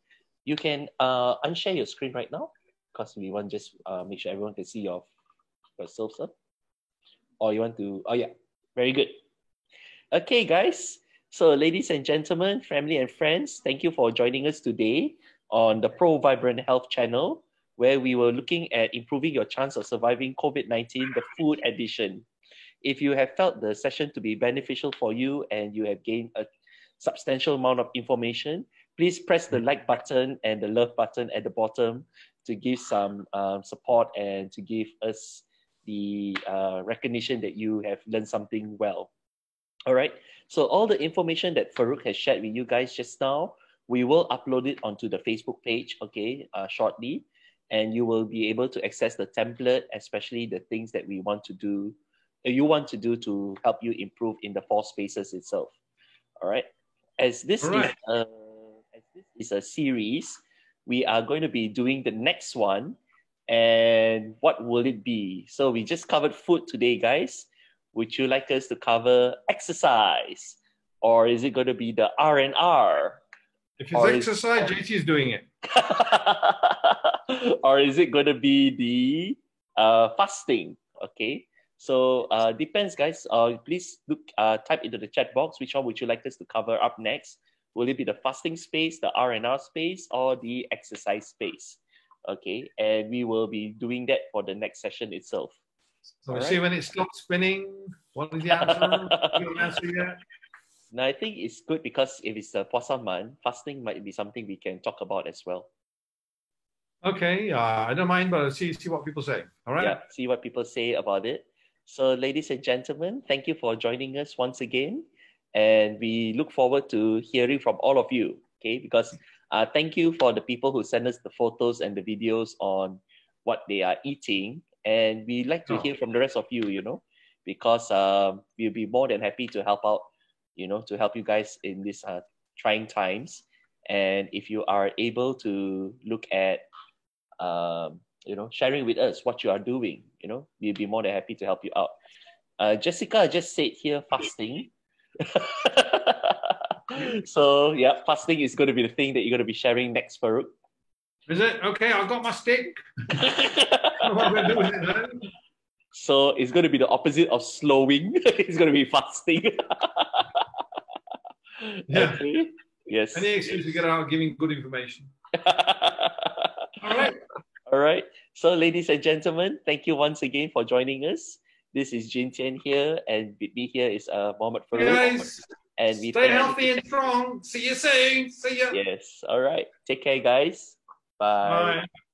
You can unshare your screen right now, because we want just make sure everyone can see yourself, sir. Or you want to, oh yeah, very good. Okay, guys. So ladies and gentlemen, family and friends, thank you for joining us today on the Pro Vibrant Health channel, where we were looking at improving your chance of surviving COVID-19, the food edition. If you have felt the session to be beneficial for you and you have gained a substantial amount of information, please press the like button and the love button at the bottom to give some support and to give us the recognition that you have learned something well. All right. So all the information that Farouk has shared with you guys just now, we will upload it onto the Facebook page, okay, shortly. And you will be able to access the template, especially the things that we want to do, you want to do to help you improve in the 4 spaces itself. All right. As this is a series, we are going to be doing the next one. And what will it be? So we just covered food today, guys. Would you like us to cover exercise? Or is it going to be the R&R? If it's exercise, JT is doing it. Or is it going to be the fasting? Okay. So depends, guys. Please type into the chat box which one would you like us to cover up next. Will it be the fasting space, the R&R space, or the exercise space? Okay. And we will be doing that for the next session itself. So we'll see when it stops spinning. What is the answer? You don't answer yet? No, I think it's good because if it's a Puasa month, fasting might be something we can talk about as well. Okay, I don't mind, but I'll see what people say. All right. Yeah, see what people say about it. So, ladies and gentlemen, thank you for joining us once again. And we look forward to hearing from all of you. Okay, because thank you for the people who send us the photos and the videos on what they are eating. And we like to hear from the rest of you, because we'll be more than happy to help out, to help you guys in these trying times. And if you are able to look at sharing with us what you are doing. We'll be more than happy to help you out. Jessica just said here fasting. So yeah, fasting is going to be the thing that you're going to be sharing next, Farooq. Is it? Okay, I've got my stick. What am I doing with it then? So it's going to be the opposite of slowing. It's going to be fasting. Yeah. Okay. Yes. Any excuse to get out giving good information. All right. All right. So, ladies and gentlemen, thank you once again for joining us. This is Jin Tian here, and with me here is Mohammed Farooq. Guys, and we stay healthy and strong. See you soon. See ya. Yes. All right. Take care, guys. Bye. Bye.